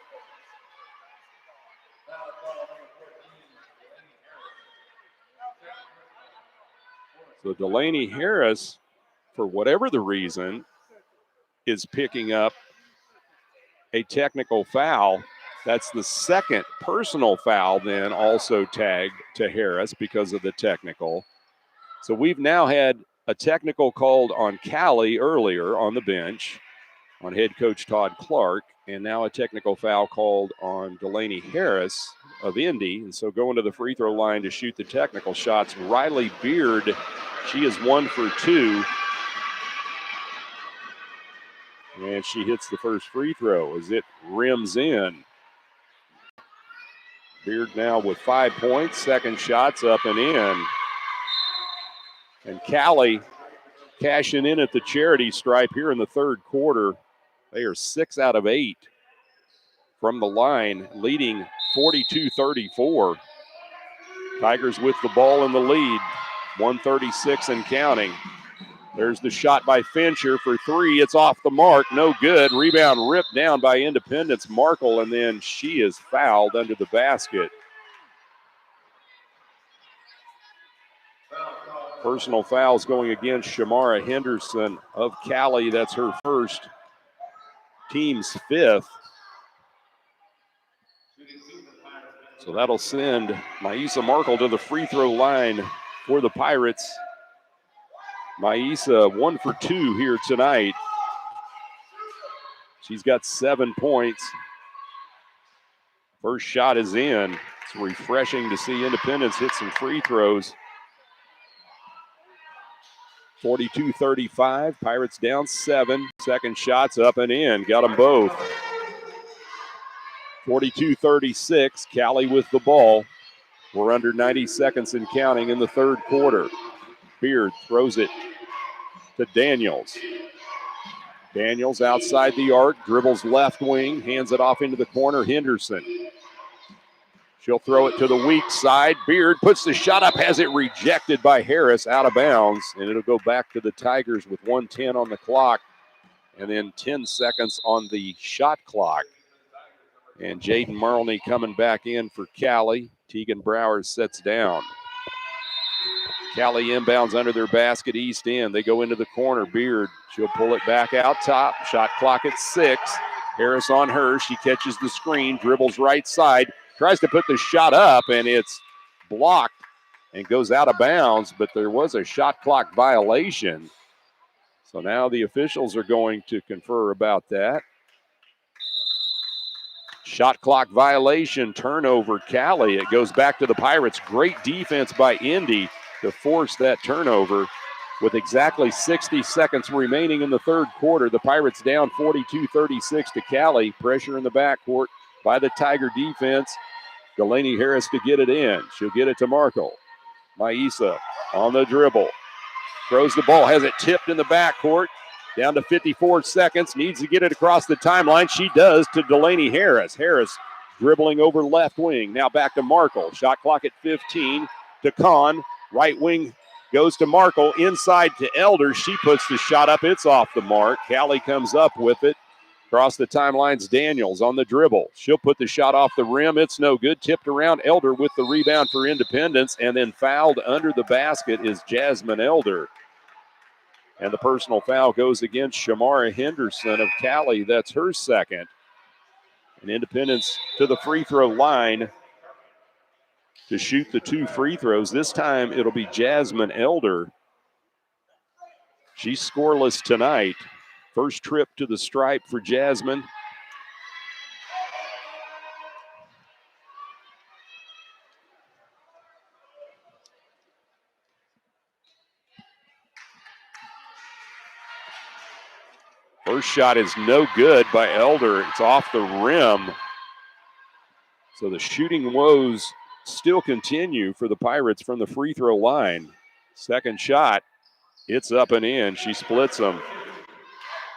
So Delaney Harris, for whatever the reason, is picking up a technical foul. That's the second personal foul then also tagged to Harris because of the technical. So we've now had a technical called on Cowley earlier on the bench on head coach Todd Clark, and now a technical foul called on Delaney Harris of Indy. And so going to the free throw line to shoot the technical shots, Riley Beard. She is 1 for 2. And she hits the first free throw as it rims in. Beard now with 5 points. Second shot's up and in. And Cowley cashing in at the charity stripe here in the third quarter. They are 6 out of 8 from the line, leading 42-34. Tigers with the ball in the lead. 136 and counting. There's the shot by Fincher for 3. It's off the mark. No good. Rebound ripped down by Independence Markle, and then she is fouled under the basket. Personal fouls going against Shamara Henderson of Cowley. That's her first, team's 5th. So that'll send Maisa Markle to the free throw line for the Pirates. Maisa 1 for 2 here tonight. She's got 7 points. First shot is in. It's refreshing to see Independence hit some free throws. 42-35. Pirates down 7. Second shot's up and in. Got them both. 42-36. Cowley with the ball. We're under 90 seconds and counting in the third quarter. Beard throws it to Daniels. Daniels outside the arc, dribbles left wing, hands it off into the corner. Henderson. She'll throw it to the weak side. Beard puts the shot up, has it rejected by Harris, out of bounds, and it'll go back to the Tigers with 1:10 on the clock and then 10 seconds on the shot clock. And Jaden Marlney coming back in for Cowley. Tegan Brower sets down. Cowley inbounds under their basket, east end. They go into the corner. Beard, she'll pull it back out top. Shot clock at 6. Harris on her. She catches the screen, dribbles right side, tries to put the shot up, and it's blocked and goes out of bounds, but there was a shot clock violation. So now the officials are going to confer about that. Shot clock violation, turnover, Cowley. It goes back to the Pirates. Great defense by Indy to force that turnover. With exactly 60 seconds remaining in the third quarter, the Pirates down 42-36 to Cowley. Pressure in the backcourt by the Tiger defense. Delaney Harris to get it in. She'll get it to Markle. Maisa on the dribble. Throws the ball, has it tipped in the backcourt. Down to 54 seconds, needs to get it across the timeline. She does to Delaney Harris. Harris dribbling over left wing. Now back to Markle. Shot clock at 15 to Kahn. Right wing goes to Markle. Inside to Elder. She puts the shot up. It's off the mark. Cowley comes up with it. Across the timelines, Daniels on the dribble. She'll put the shot off the rim. It's no good. Tipped around. Elder with the rebound for Independence. And then fouled under the basket is Jasmine Elder. And the personal foul goes against Shamara Henderson of Cowley. That's her second. And Independence to the free throw line to shoot the 2 free throws. This time it'll be Jasmine Elder. She's scoreless tonight. First trip to the stripe for Jasmine. First shot is no good by Elder. It's off the rim. So the shooting woes still continue for the Pirates from the free throw line. Second shot, it's up and in. She splits them.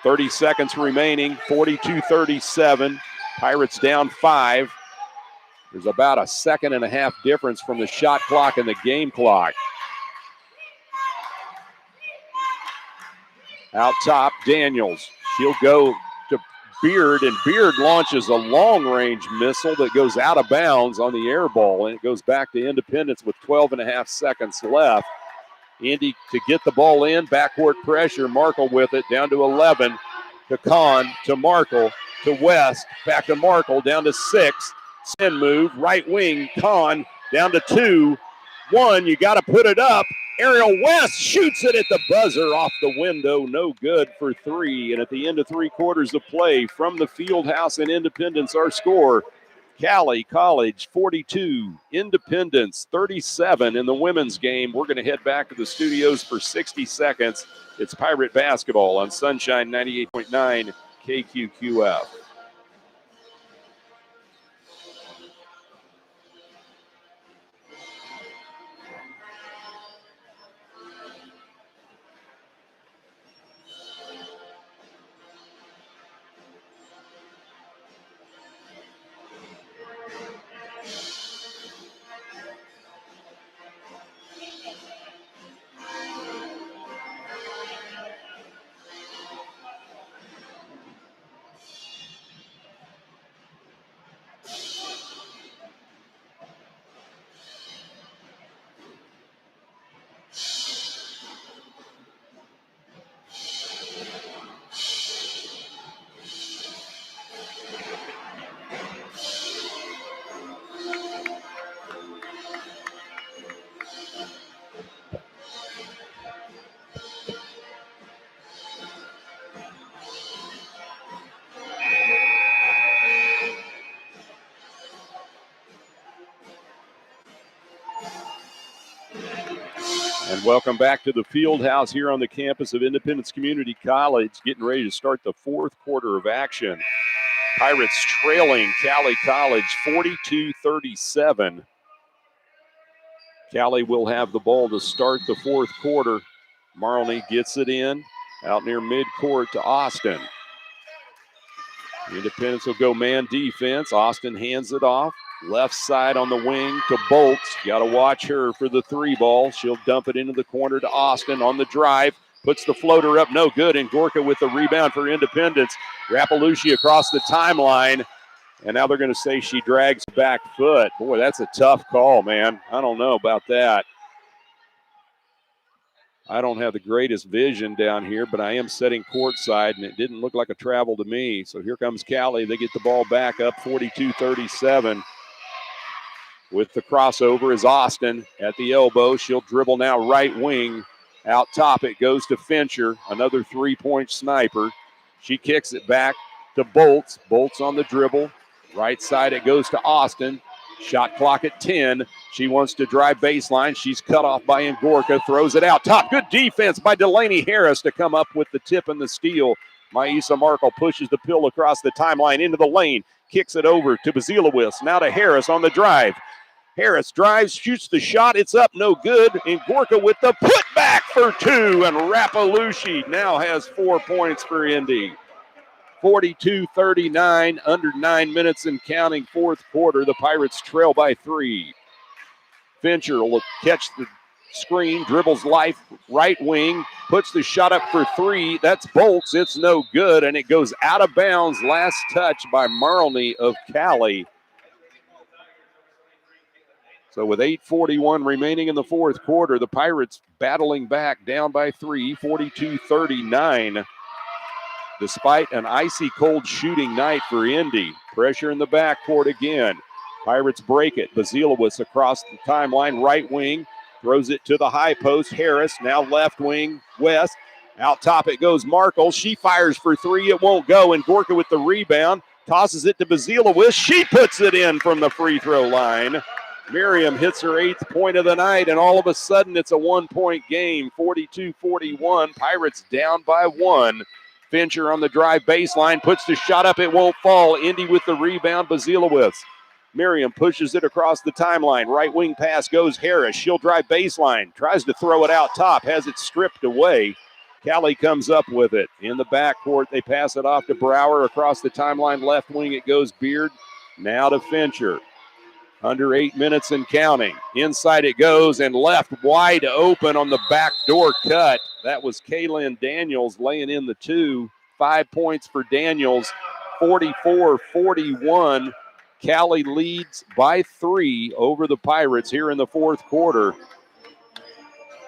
30 seconds remaining, 42-37. Pirates down 5. There's about a second and a half difference from the shot clock and the game clock. Out top, Daniels. She'll go to Beard, and Beard launches a long-range missile that goes out of bounds on the air ball, and it goes back to Independence with 12 and a half seconds left. Indy to get the ball in, backcourt pressure, Markle with it, down to 11, to Kahn, to Markle, to West, back to Markle, down to 6, send move, right wing, Kahn, down to 2, 1, you got to put it up. Ariel West shoots it at the buzzer off the window, no good for 3. And at the end of 3 quarters of play from the Fieldhouse in Independence, our score, Cowley College 42, Independence 37 in the women's game. We're going to head back to the studios for 60 seconds. It's Pirate basketball on Sunshine 98.9 KQQF. And welcome back to the Fieldhouse here on the campus of Independence Community College, getting ready to start the 4th quarter of action. Pirates trailing Cowley College 42-37. Cowley will have the ball to start the 4th quarter. Marlney gets it in out near midcourt to Austin. Independence will go man defense. Austin hands it off. Left side on the wing to Bolts. Got to watch her for the 3 ball. She'll dump it into the corner to Austin on the drive. Puts the floater up, no good. And Gorka with the rebound for Independence. Rapalucci across the timeline. And now they're going to say she drags back foot. Boy, that's a tough call, man. I don't know about that. I don't have the greatest vision down here, but I am sitting courtside, and it didn't look like a travel to me. So here comes Cowley. They get the ball back up 42-37. With the crossover is Austin at the elbow. She'll dribble now right wing. Out top, it goes to Fincher, another 3-point sniper. She kicks it back to Bolts. Bolts on the dribble. Right side, it goes to Austin. Shot clock at 10. She wants to drive baseline. She's cut off by Ngorka. Throws it out top. Good defense by Delaney Harris to come up with the tip and the steal. Maisa Markle pushes the pill across the timeline into the lane. Kicks it over to Bazilowicz. Now to Harris on the drive. Harris drives, shoots the shot. It's up, no good. Ngorka with the putback for 2. And Rapalucci now has 4 points for Indy. 42-39, under 9 minutes and counting, fourth quarter. The Pirates trail by 3. Fincher will catch the screen, dribbles life, right wing, puts the shot up for 3. That's Bolts. It's no good, and it goes out of bounds. Last touch by Marlney of Cowley. So with 8:41 remaining in the fourth quarter, the Pirates battling back down by 3, 42-39. Despite an icy cold shooting night for Indy. Pressure in the backcourt again. Pirates break it. Bazilowicz across the timeline, right wing. Throws it to the high post. Harris now left wing, West. Out top it goes Markle. She fires for 3. It won't go. And Gorka with the rebound. Tosses it to Bazilowicz. She puts it in from the free throw line. Miriam hits her 8th point of the night, and all of a sudden it's a 1-point game. 42-41. Pirates down by 1. Fincher on the drive baseline, puts the shot up, it won't fall. Indy with the rebound, Bazilowicz. Miriam pushes it across the timeline. Right wing pass goes Harris. She'll drive baseline, tries to throw it out top, has it stripped away. Cowley comes up with it. In the backcourt, they pass it off to Brower. Across the timeline, left wing, it goes Beard. Now to Fincher. Under 8 minutes and counting. Inside it goes and left wide open on the backdoor cut. That was Kaylin Daniels laying in the 2. 5 points for Daniels. 44-41. Cowley leads by 3 over the Pirates here in the fourth quarter.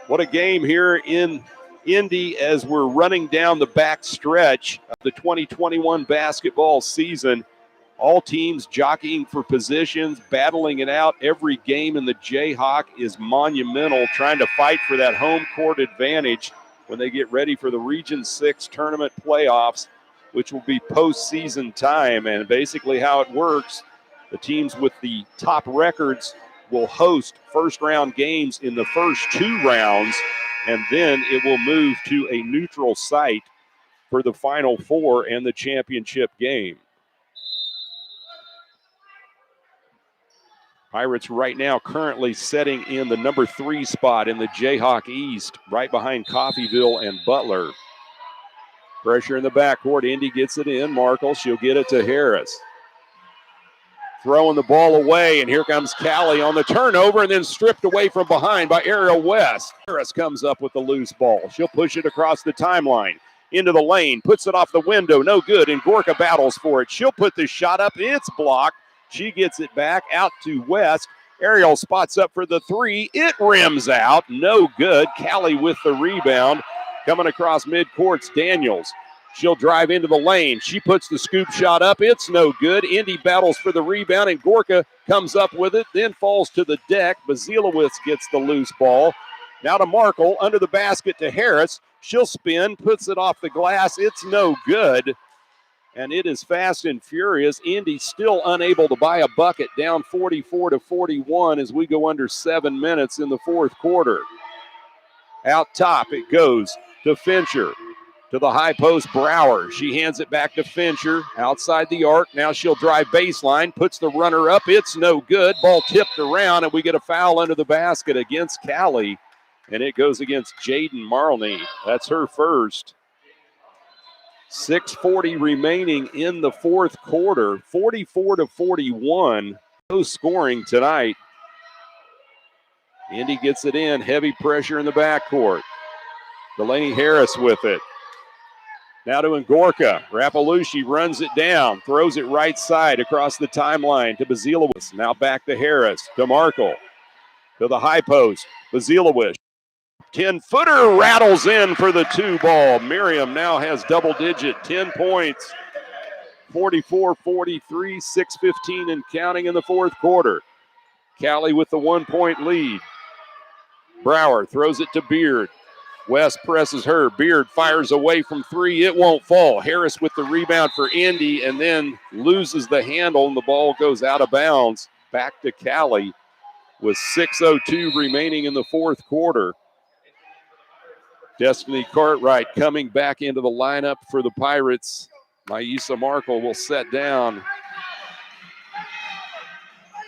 What a game here in Indy as we're running down the back stretch of the 2021 basketball season. All teams jockeying for positions, battling it out. Every game in the Jayhawk is monumental, trying to fight for that home court advantage when they get ready for the Region 6 tournament playoffs, which will be postseason time. And basically how it works, the teams with the top records will host first-round games in the first 2 rounds, and then it will move to a neutral site for the Final Four and the championship game. Pirates right now currently setting in the number 3 spot in the Jayhawk East, right behind Coffeyville and Butler. Pressure in the backcourt. Indy gets it in. Markle, she'll get it to Harris. Throwing the ball away, and here comes Cowley on the turnover and then stripped away from behind by Ariel West. Harris comes up with the loose ball. She'll push it across the timeline. Into the lane, puts it off the window, no good, and Gorka battles for it. She'll put the shot up. It's blocked. She gets it back out to West. Ariel spots up for the 3. It rims out. No good. Cowley with the rebound. Coming across midcourt's Daniels. She'll drive into the lane. She puts the scoop shot up. It's no good. Indy battles for the rebound, and Gorka comes up with it, then falls to the deck. Bazilowicz gets the loose ball. Now to Markle, under the basket to Harris. She'll spin, puts it off the glass. It's no good. And it is fast and furious. Indy still unable to buy a bucket, down 44-41 as we go under 7 minutes in the fourth quarter. Out top, it goes to Fincher. To the high post, Brower. She hands it back to Fincher outside the arc. Now she'll drive baseline, puts the runner up. It's no good. Ball tipped around, and we get a foul under the basket against Cowley. And it goes against Jaden Marlney. That's her first. 6:40 remaining in the fourth quarter, 44-41. No scoring tonight. Indy gets it in. Heavy pressure in the backcourt. Delaney Harris with it. Now to Ngorka. Rapalooshi runs it down. Throws it right side across the timeline to Bazilowicz. Now back to Harris. To Markle. To the high post. Bazilowicz. 10-footer rattles in for the 2 ball. Miriam now has double-digit 10 points. 44-43, 6:15 and counting in the fourth quarter. Cowley with the 1-point lead. Brower throws it to Beard. West presses her. Beard fires away from 3. It won't fall. Harris with the rebound for Indy and then loses the handle and the ball goes out of bounds. Back to Cowley with 6:02 remaining in the fourth quarter. Destiny Cartwright coming back into the lineup for the Pirates. Maisa Markle will set down.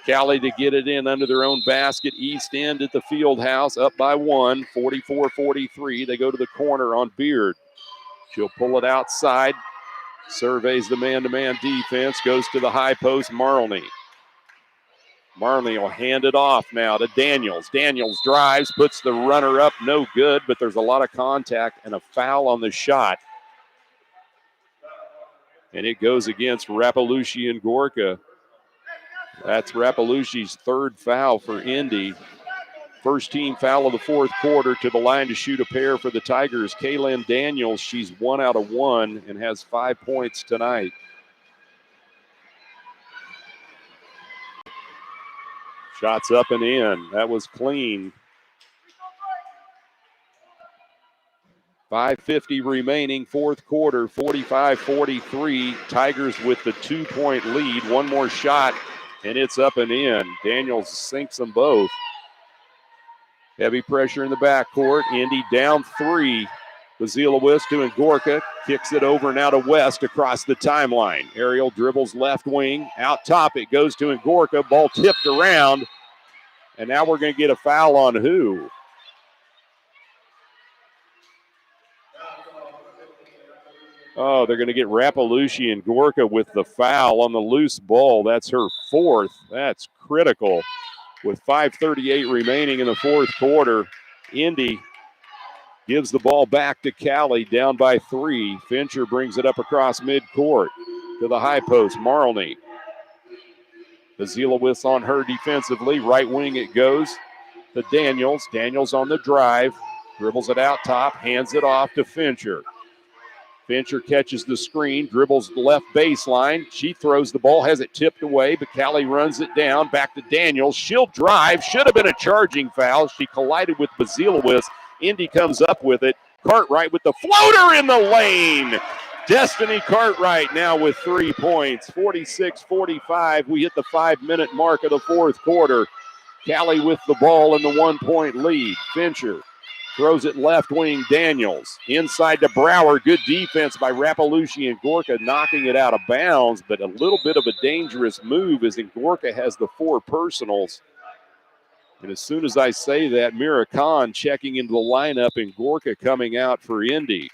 Cowley to get it in under their own basket. East End at the field house, up by 1, 44-43. They go to the corner on Beard. She'll pull it outside. Surveys the man-to-man defense. Goes to the high post, Marlney. Marlney will hand it off now to Daniels. Daniels drives, puts the runner up, no good, but there's a lot of contact and a foul on the shot. And it goes against Rapalooshi and Ngorka. That's Rapalushi's 3rd foul for Indy. First team foul of the fourth quarter. To the line to shoot a pair for the Tigers. Kaylin Daniels, she's 1 out of 1 and has 5 points tonight. Shots up and in. That was clean. 5:50 remaining, fourth quarter, 45-43. Tigers with the 2-point lead. One more shot, and it's up and in. Daniels sinks them both. Heavy pressure in the backcourt. Indy down 3. Bazilowicz to Ngorka. Kicks it over now to West across the timeline. Ariel dribbles left wing. Out top, it goes to Ngorka. Ball tipped around. And now we're going to get a foul on who? Oh, they're going to get Rapalooshi and Ngorka with the foul on the loose ball. That's her 4th. That's critical. With 5:38 remaining in the fourth quarter, Indy gives the ball back to Cowley, down by 3. Fincher brings it up across midcourt to the high post. Marlney. Bazilowicz on her defensively. Right wing it goes to Daniels. Daniels on the drive. Dribbles it out top. Hands it off to Fincher. Fincher catches the screen. Dribbles left baseline. She throws the ball. Has it tipped away, but Cowley runs it down. Back to Daniels. She'll drive. Should have been a charging foul. She collided with Bazilowicz. Indy comes up with it. Cartwright with the floater in the lane. Destiny Cartwright now with 3 points. 46-45. We hit the 5-minute mark of the fourth quarter. Cowley with the ball in the 1-point lead. Fincher throws it left wing. Daniels inside to Brower. Good defense by Rapalooshi and Ngorka, knocking it out of bounds, but a little bit of a dangerous move as Ngorka has the 4 personals. And as soon as I say that, Mira Khan checking into the lineup and Ngorka coming out for Indy.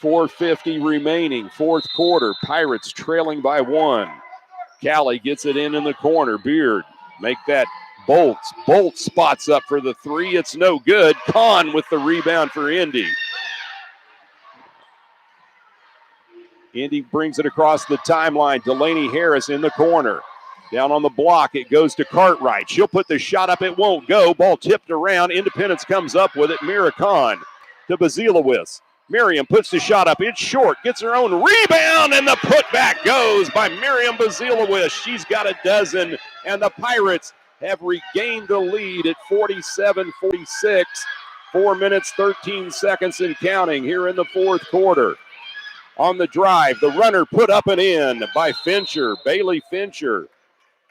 4:50 remaining, fourth quarter. Pirates trailing by 1. Cowley gets it in the corner. Beard make that Bolts. Bolts spots up for the 3. It's no good. Khan with the rebound for Indy. Indy brings it across the timeline. Delaney Harris in the corner. Down on the block, it goes to Cartwright. She'll put the shot up. It won't go. Ball tipped around. Independence comes up with it. Mira Khan to Bazilowicz. Miriam puts the shot up. It's short. Gets her own rebound, and the putback goes by Miriam Bazilowicz. She's got a dozen, and the Pirates have regained the lead at 47-46. 4 minutes, 13 seconds and counting here in the fourth quarter. On the drive, the runner put up and in by Fincher, Bailey Fincher.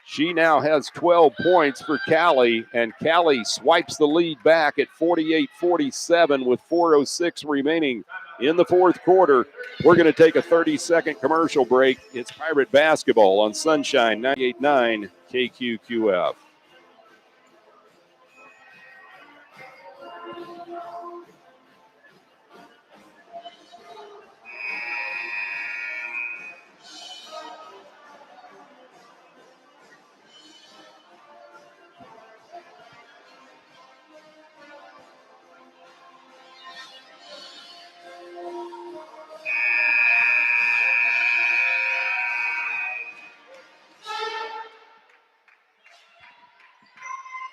She now has 12 points for Cowley, and Cowley swipes the lead back at 48-47 with 4:06 remaining in the fourth quarter. We're going to take a 30-second commercial break. It's Pirate basketball on Sunshine 98.9 KQQF.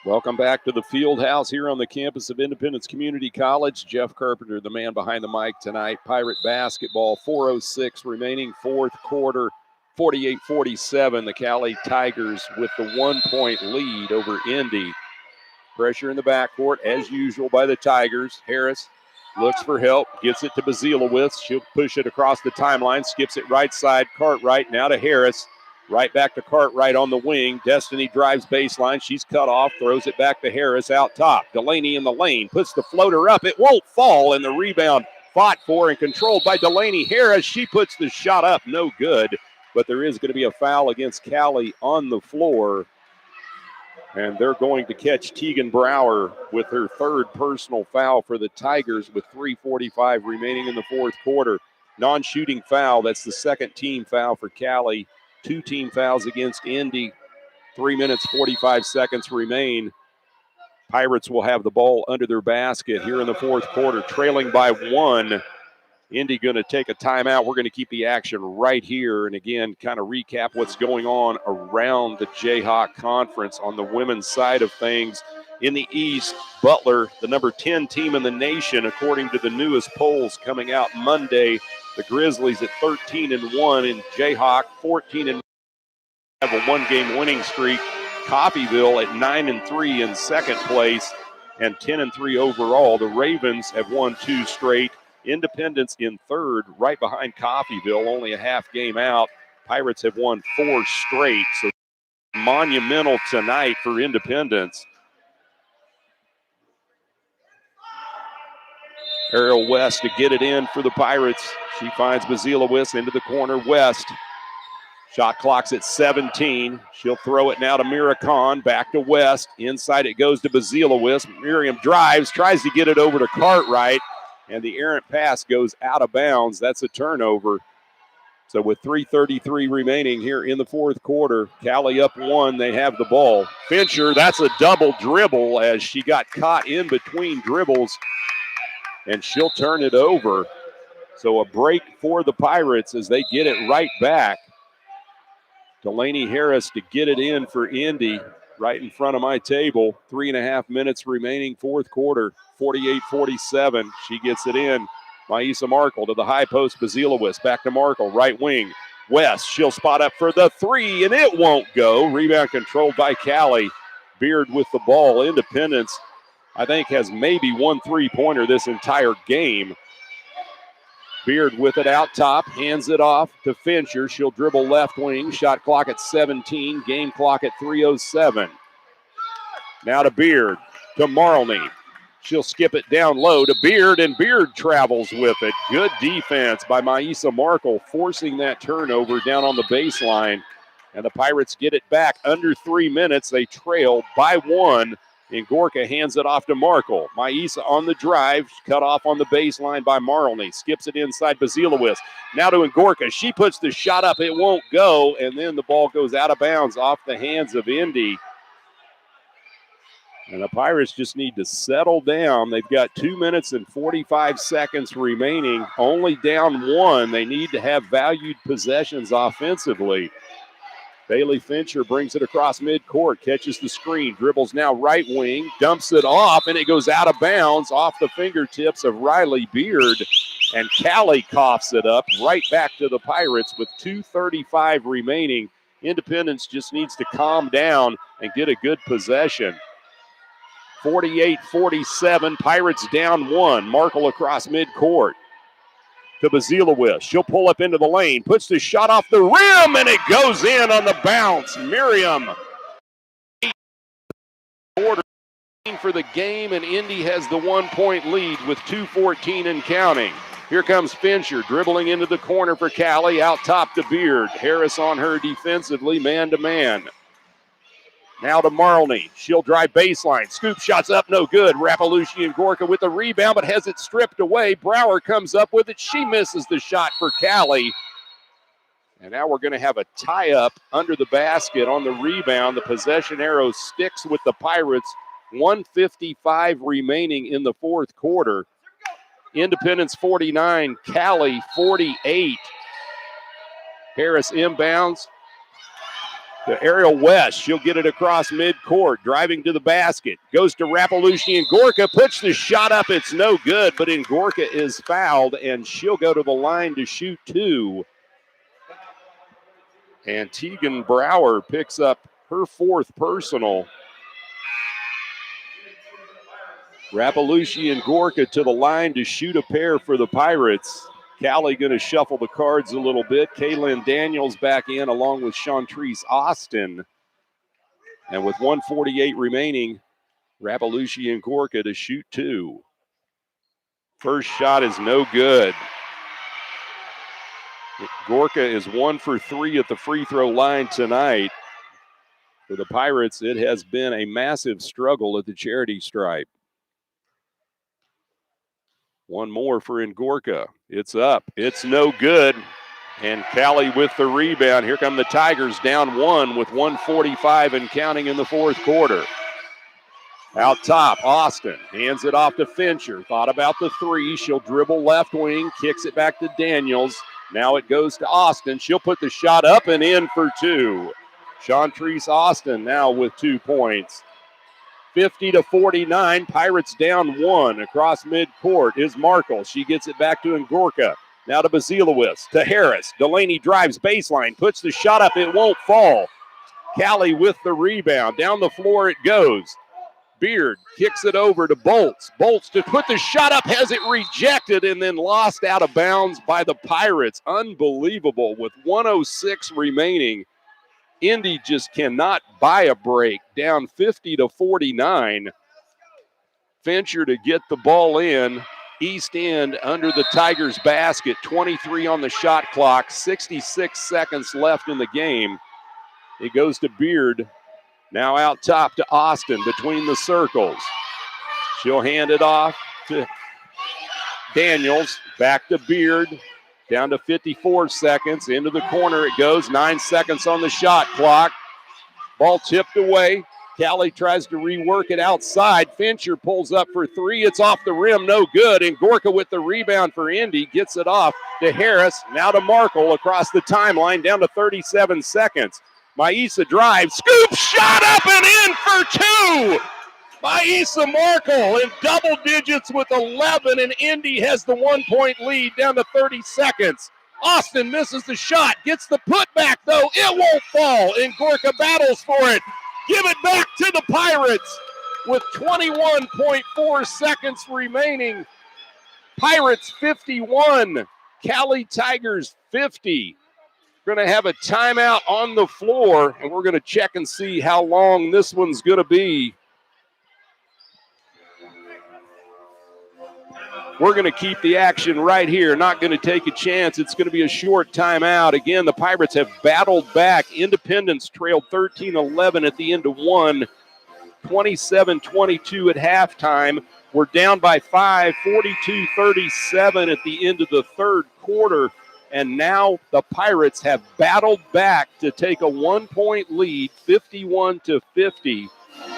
Welcome back to the field house here on the campus of Independence Community College. Jeff Carpenter, the man behind the mic tonight. Pirate basketball, 4:06 remaining, fourth quarter, 48-47. The Cowley Tigers with the 1-point lead over Indy. Pressure in the backcourt, as usual, by the Tigers. Harris looks for help, gets it to Bazilowitz. She'll push it across the timeline, skips it right side. Cartwright now to Harris. Right back to Cartwright on the wing. Destiny drives baseline. She's cut off, throws it back to Harris out top. Delaney in the lane, puts the floater up. It won't fall, and the rebound fought for and controlled by Delaney Harris. She puts the shot up, no good. But there is going to be a foul against Cowley on the floor. And they're going to catch Tegan Brower with her third personal foul for the Tigers with 3:45 remaining in the fourth quarter. Non-shooting foul, that's the second team foul for Cowley. 2 team fouls against Indy. 3 minutes, 45 seconds remain. Pirates will have the ball under their basket here in the fourth quarter, trailing by 1. Indy going to take a timeout. We're going to keep the action right here. And again, kind of recap what's going on around the Jayhawk Conference on the women's side of things. In the East, Butler, the number 10 team in the nation, according to the newest polls coming out Monday. The Grizzlies at 13-1, and Jayhawk 14-1, have a 1-game winning streak. Coffeyville at 9-3 in second place and 10-3 overall. The Ravens have won 2 straight. Independence in third, right behind Coffeyville, only a half game out. Pirates have won 4 straight, so monumental tonight for Independence. Ariel West to get it in for the Pirates. She finds Bazilowitz into the corner. West. Shot clock's at 17. She'll throw it now to Mira Khan. Back to West. Inside it goes to Bazilowitz. Miriam drives, tries to get it over to Cartwright. And the errant pass goes out of bounds. That's a turnover. So with 3:33 remaining here in the fourth quarter, Cowley up 1. They have the ball. Fincher, that's a double dribble as she got caught in between dribbles. And she'll turn it over. So a break for the Pirates as they get it right back. Delaney Harris to get it in for Indy right in front of my table. 3.5 minutes remaining, fourth quarter, 48-47. She gets it in. Maisa Markle to the high post, Bazilowitz. Back to Markle, right wing. West, she'll spot up for the 3, and it won't go. Rebound controlled by Cowley. Beard with the ball. Independence, I think, has maybe 1 3-pointer this entire game. Beard with it out top, hands it off to Fincher. She'll dribble left wing. Shot clock at 17, game clock at 3:07. Now to Beard, to Marlney. She'll skip it down low to Beard, and Beard travels with it. Good defense by Maisa Markle, forcing that turnover down on the baseline. And the Pirates get it back under 3 minutes. They trail by 1. And Gorka hands it off to Markle. Maisa on the drive, cut off on the baseline by Marlney. Skips it inside Bazilowitz. Now to Ngorka. She puts the shot up. It won't go. And then the ball goes out of bounds off the hands of Indy. And the Pirates just need to settle down. They've got 2 minutes and 45 seconds remaining. Only down 1. They need to have valued possessions offensively. Bailey Fincher brings it across midcourt, catches the screen, dribbles now right wing, dumps it off, and it goes out of bounds off the fingertips of Riley Beard. And Cowley coughs it up right back to the Pirates with 2:35 remaining. Independence just needs to calm down and get a good possession. 48-47, Pirates down 1. Markle across midcourt to Bazilowitz. She'll pull up into the lane, puts the shot off the rim, and it goes in on the bounce. Miriam. Order for the game, and Indy has the 1-point lead with 2:14 and counting. Here comes Fincher dribbling into the corner for Cowley, out top to Beard. Harris on her defensively, man-to-man. Now to Marlney. She'll drive baseline. Scoop shots up, no good. Rapalucci and Gorka with the rebound, but has it stripped away. Brower comes up with it. She misses the shot for Cowley. And now we're going to have a tie-up under the basket on the rebound. The possession arrow sticks with the Pirates. 1:55 remaining in the fourth quarter. Independence 49, Cowley 48. Harris inbounds. To Ariel West. She'll get it across midcourt. Driving to the basket. Goes to Rapalooshi and Gorka. Puts the shot up. It's no good, but Gorka is fouled, and she'll go to the line to shoot 2. And Tegan Brower picks up her 4th personal. Rapalooshi and Gorka to the line to shoot a pair for the Pirates. Cowley going to shuffle the cards a little bit. Kaylin Daniels back in along with Chantrice Austin. And with 1:48 remaining, Rapalooshi and Gorka to shoot 2. First shot is no good. Gorka is 1 for 3 at the free throw line tonight. For the Pirates, it has been a massive struggle at the charity stripe. One more for Gorka. It's up. It's no good. And Cowley with the rebound. Here come the Tigers down 1 with 1:45 and counting in the 4th quarter. Out top, Austin hands it off to Fincher. Thought about the 3. She'll dribble left wing, kicks it back to Daniels. Now it goes to Austin. She'll put the shot up and in for 2. Chantrice Austin now with 2 points. 50-49, Pirates down 1. Across midcourt is Markle. She gets it back to Gorka. Now to Bazilewicz, to Harris. Delaney drives baseline, puts the shot up. It won't fall. Cowley with the rebound. Down the floor it goes. Beard kicks it over to Bolts. Bolts to put the shot up, has it rejected and then lost out of bounds by the Pirates. Unbelievable. With 1:06 remaining, Indy just cannot buy a break. Down 50-49. Fincher to get the ball in. East End under the Tigers basket. 23 on the shot clock. 66 seconds left in the game. It goes to Beard. Now out top to Austin between the circles. She'll hand it off to Daniels. Back to Beard. Down to 54 seconds. Into the corner it goes. 9 seconds on the shot clock. Ball tipped away. Cowley tries to rework it outside. Fincher pulls up for 3. It's off the rim. No good. And Gorka with the rebound for Indy. Gets it off to Harris. Now to Markle across the timeline. Down to 37 seconds. Maisa drives. Scoop shot up and in for 2. Maisa Markle in double digits with 11, and Indy has the 1-point lead down to 30 seconds. Austin misses the shot, gets the putback though. It won't fall, and Gorka battles for it. Give it back to the Pirates with 21.4 seconds remaining. Pirates 51, Cowley Tigers 50. We're going to have a timeout on the floor, and we're going to check and see how long this one's going to be. We're going to keep the action right here, not going to take a chance. It's going to be a short timeout. Again, the Pirates have battled back. Independence trailed 13-11 at the end of 1, 27-22 at halftime. We're down by 5, 42-37 at the end of the 3rd quarter. And now the Pirates have battled back to take a 1-point lead, 51-50.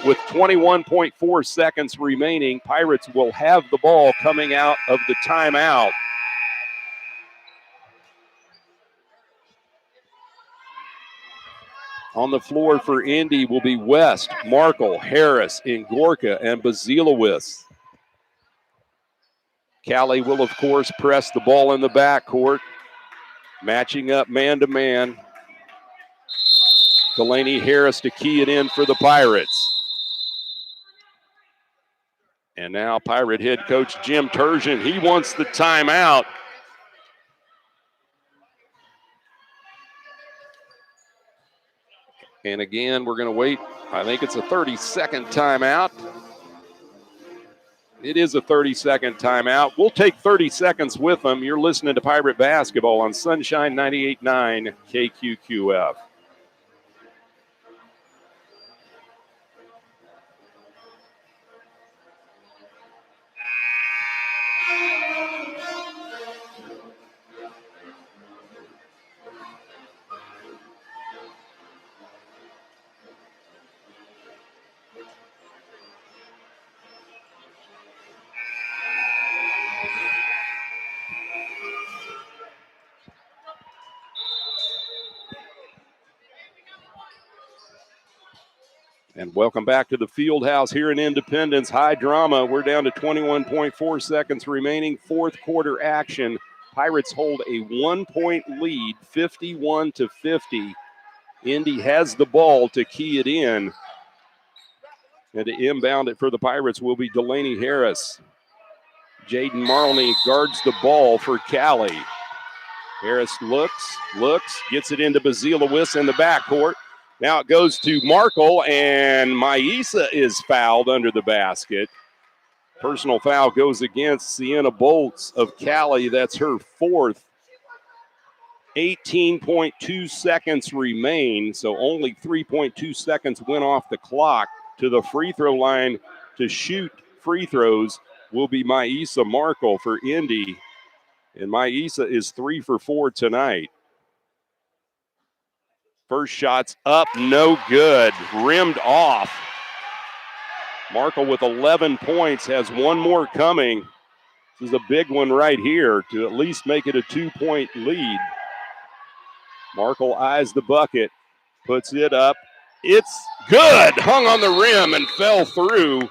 With 21.4 seconds remaining, Pirates will have the ball coming out of the timeout. On the floor for Indy will be West, Markle, Harris, Gorka, and Bazilewicz. Cowley will, of course, press the ball in the backcourt, matching up man-to-man. Delaney Harris to key it in for the Pirates. And now Pirate head coach Jim Turgeon, he wants the timeout. And again, we're going to wait. I think it's a 30-second timeout. It is a 30-second timeout. We'll take 30 seconds with them. You're listening to Pirate Basketball on Sunshine 98.9 KQQF. And welcome back to the field house here in Independence. High drama. We're down to 21.4 seconds remaining. Fourth quarter action. Pirates hold a 1-point lead, 51-50. Indy has the ball to key it in. And to inbound it for the Pirates will be Delaney Harris. Jaden Marley guards the ball for Cowley. Harris looks, gets it into Bazilewicz in the backcourt. Now it goes to Markle, and Maisa is fouled under the basket. Personal foul goes against Sienna Bolts of Cowley. That's her fourth. 18.2 seconds remain, so only 3.2 seconds went off the clock. To the free throw line to shoot free throws will be Maisa Markle for Indy. And Maisa is 3 for 4 tonight. First shot's up, no good. Rimmed off. Markle with 11 points has one more coming. This is a big one right here to at least make it a 2-point lead. Markle eyes the bucket, puts it up. It's good. Hung on the rim and fell through.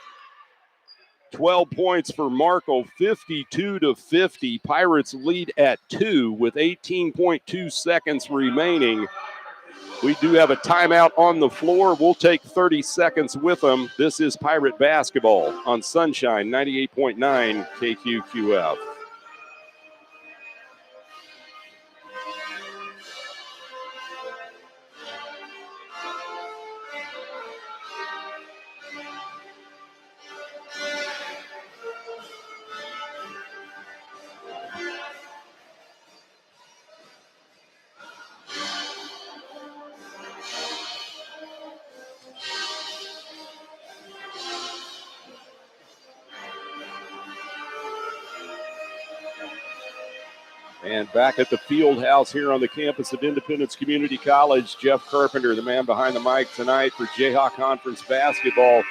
12 points for Markle, 52-50. Pirates lead at 2 with 18.2 seconds remaining. We do have a timeout on the floor. We'll take 30 seconds with them. This is Pirate basketball on Sunshine 98.9 KQQF. And back at the field house here on the campus of Independence Community College, Jeff Carpenter, the man behind the mic tonight for Jayhawk Conference basketball.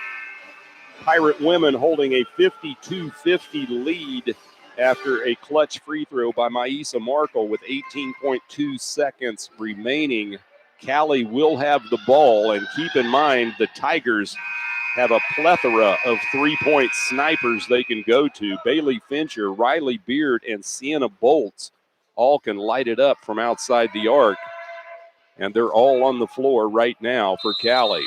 Pirate women holding a 52-50 lead after a clutch free throw by Maisa Markle with 18.2 seconds remaining. Cowley will have the ball, and keep in mind the Tigers have a plethora of three-point snipers they can go to. Bailey Fincher, Riley Beard, and Sienna Bolts all can light it up from outside the arc. And they're all on the floor right now for Cowley.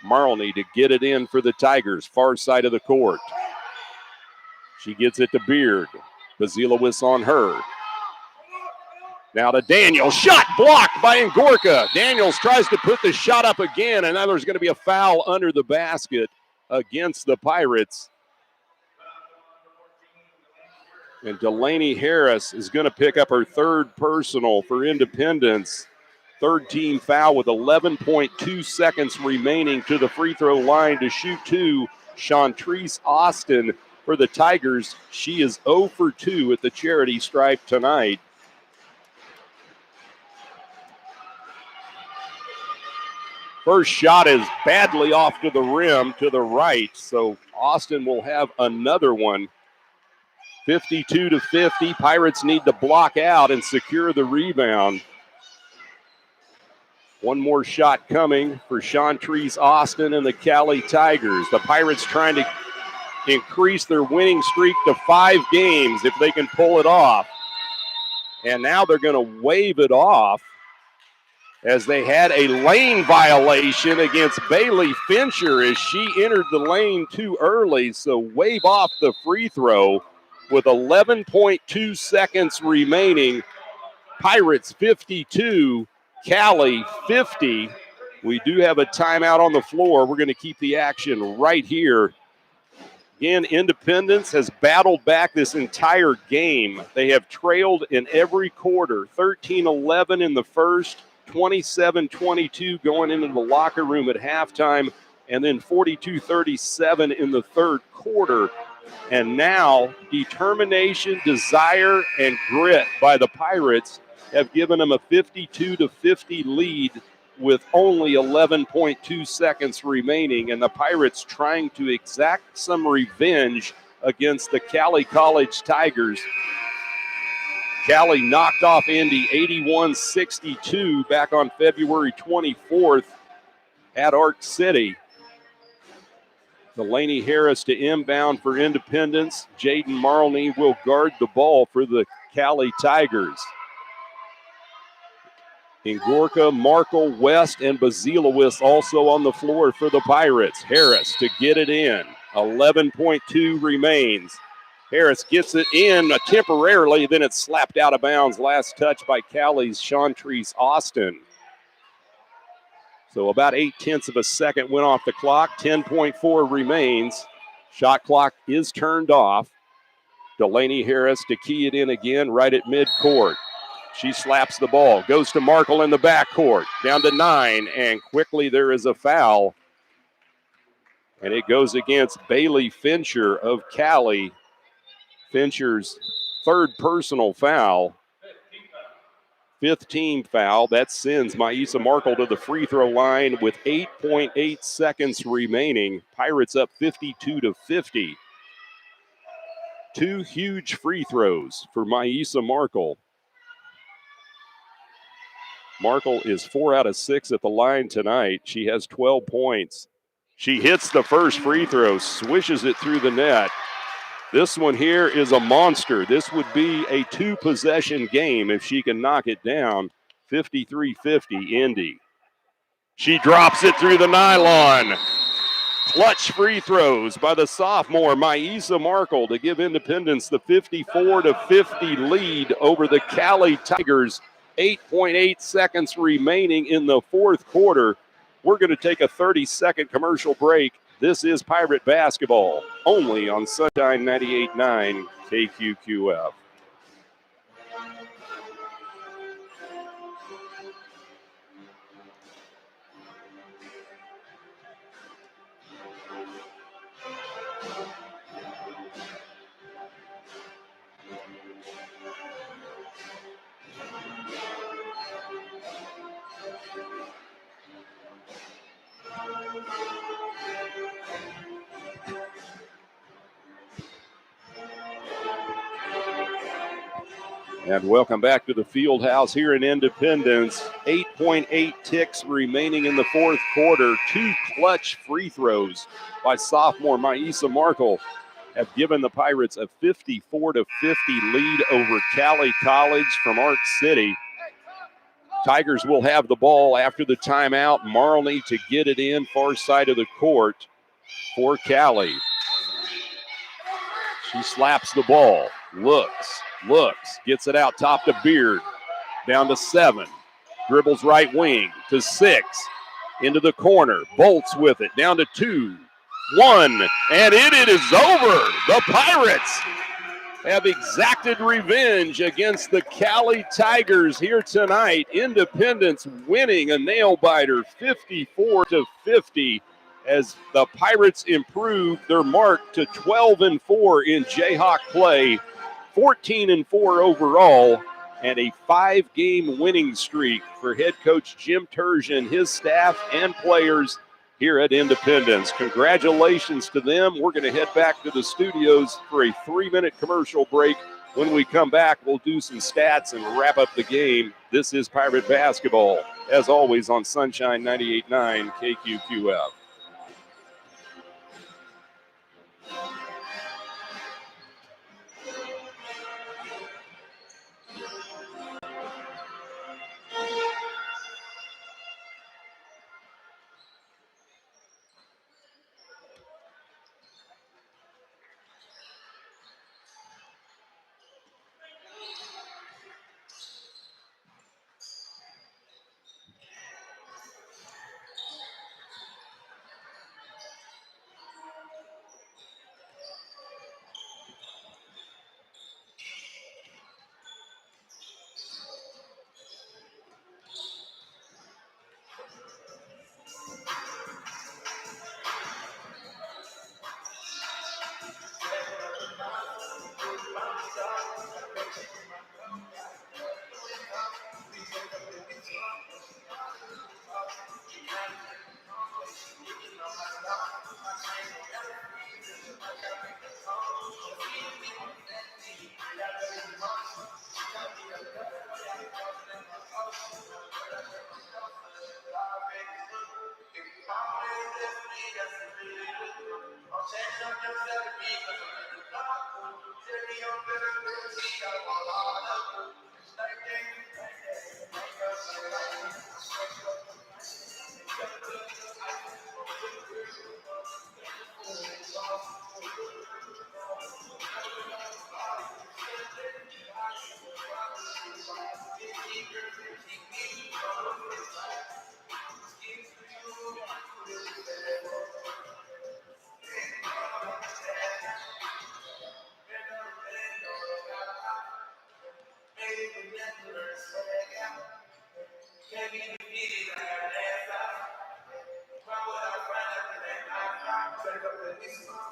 Marley to get it in for the Tigers, far side of the court. She gets it to Beard. Bazilewicz on her. Now to Daniels. Shot blocked by Ngorka. Daniels tries to put the shot up again, and now there's going to be a foul under the basket against the Pirates. And Delaney Harris is going to pick up her third personal for Independence. Third team foul with 11.2 seconds remaining to the free throw line to shoot two. Chantrice Austin for the Tigers. She is 0 for 2 at the charity stripe tonight. First shot is badly off to the rim to the right, so Austin will have another one. 52-50. Pirates need to block out and secure the rebound. One more shot coming for Chantrice Austin and the Cowley Tigers. The Pirates trying to increase their winning streak to 5 games if they can pull it off. And now they're going to wave it off as they had a lane violation against Bailey Fincher as she entered the lane too early. So wave off the free throw with 11.2 seconds remaining. Pirates 52, Cowley 50. We do have a timeout on the floor. We're going to keep the action right here. Again, Independence has battled back this entire game. They have trailed in every quarter, 13-11 in the first, 27-22 going into the locker room at halftime, and then 42-37 in the third quarter. And now determination, desire, and grit by the Pirates have given them a 52-50 lead with only 11.2 seconds remaining, and the Pirates trying to exact some revenge against the Cowley College Tigers. Cowley knocked off Indy 81-62 back on February 24th. at Arc City. Delaney Harris to inbound for Independence. Jaden Marlney will guard the ball for the Cowley Tigers. Ingorka, Markle, West, and Basilowis also on the floor for the Pirates. Harris to get it in. 11.2 remains. Harris gets it in temporarily, then it's slapped out of bounds. Last touch by Cowley's Chantrice Austin. So about 0.8 of a second went off the clock. 10.4 remains. Shot clock is turned off. Delaney Harris to key it in again right at midcourt. She slaps the ball, goes to Markle in the backcourt, down to 9, and quickly there is a foul. And it goes against Bailey Fincher of Cowley. Fincher's third personal foul. Fifth team foul. That sends Maisa Markle to the free throw line with 8.8 seconds remaining. Pirates up 52-50. Two huge free throws for Maisa Markle. Markle is 4 out of 6 at the line tonight. She has 12 points. She hits the first free throw, swishes it through the net. This one here is a monster. This would be a two-possession game if she can knock it down. 53-50 Indy. She drops it through the nylon. Clutch free throws by the sophomore Maisa Markle to give Independence the 54-50 lead over the Cowley Tigers. 8.8 seconds remaining in the fourth quarter. We're going to take a 30-second commercial break. This is Pirate Basketball, only on Sunshine 98.9 KQQF. And welcome back to the field house here in Independence. 8.8 ticks remaining in the fourth quarter. Two clutch free throws by sophomore Maisa Markle have given the Pirates a 54-50 lead over Cowley College from Arc City. Tigers will have the ball after the timeout. Marlney to get it in far side of the court for Cowley. She slaps the ball, looks, gets it out top to Beard, down to 7, dribbles right wing to 6, into the corner, bolts with it, down to 2, 1, and it is over. The Pirates have exacted revenge against the Cowley Tigers here tonight. Independence winning a nail-biter 54-50 as the Pirates improve their mark to 12-4 in Jayhawk play, 14-4 overall, and a 5-game winning streak for head coach Jim Turge and his staff and players here at Independence. Congratulations to them. We're going to head back to the studios for a 3-minute commercial break. When we come back, we'll do some stats and wrap up the game. This is Pirate Basketball, as always on Sunshine 98.9 KQQF. Take up the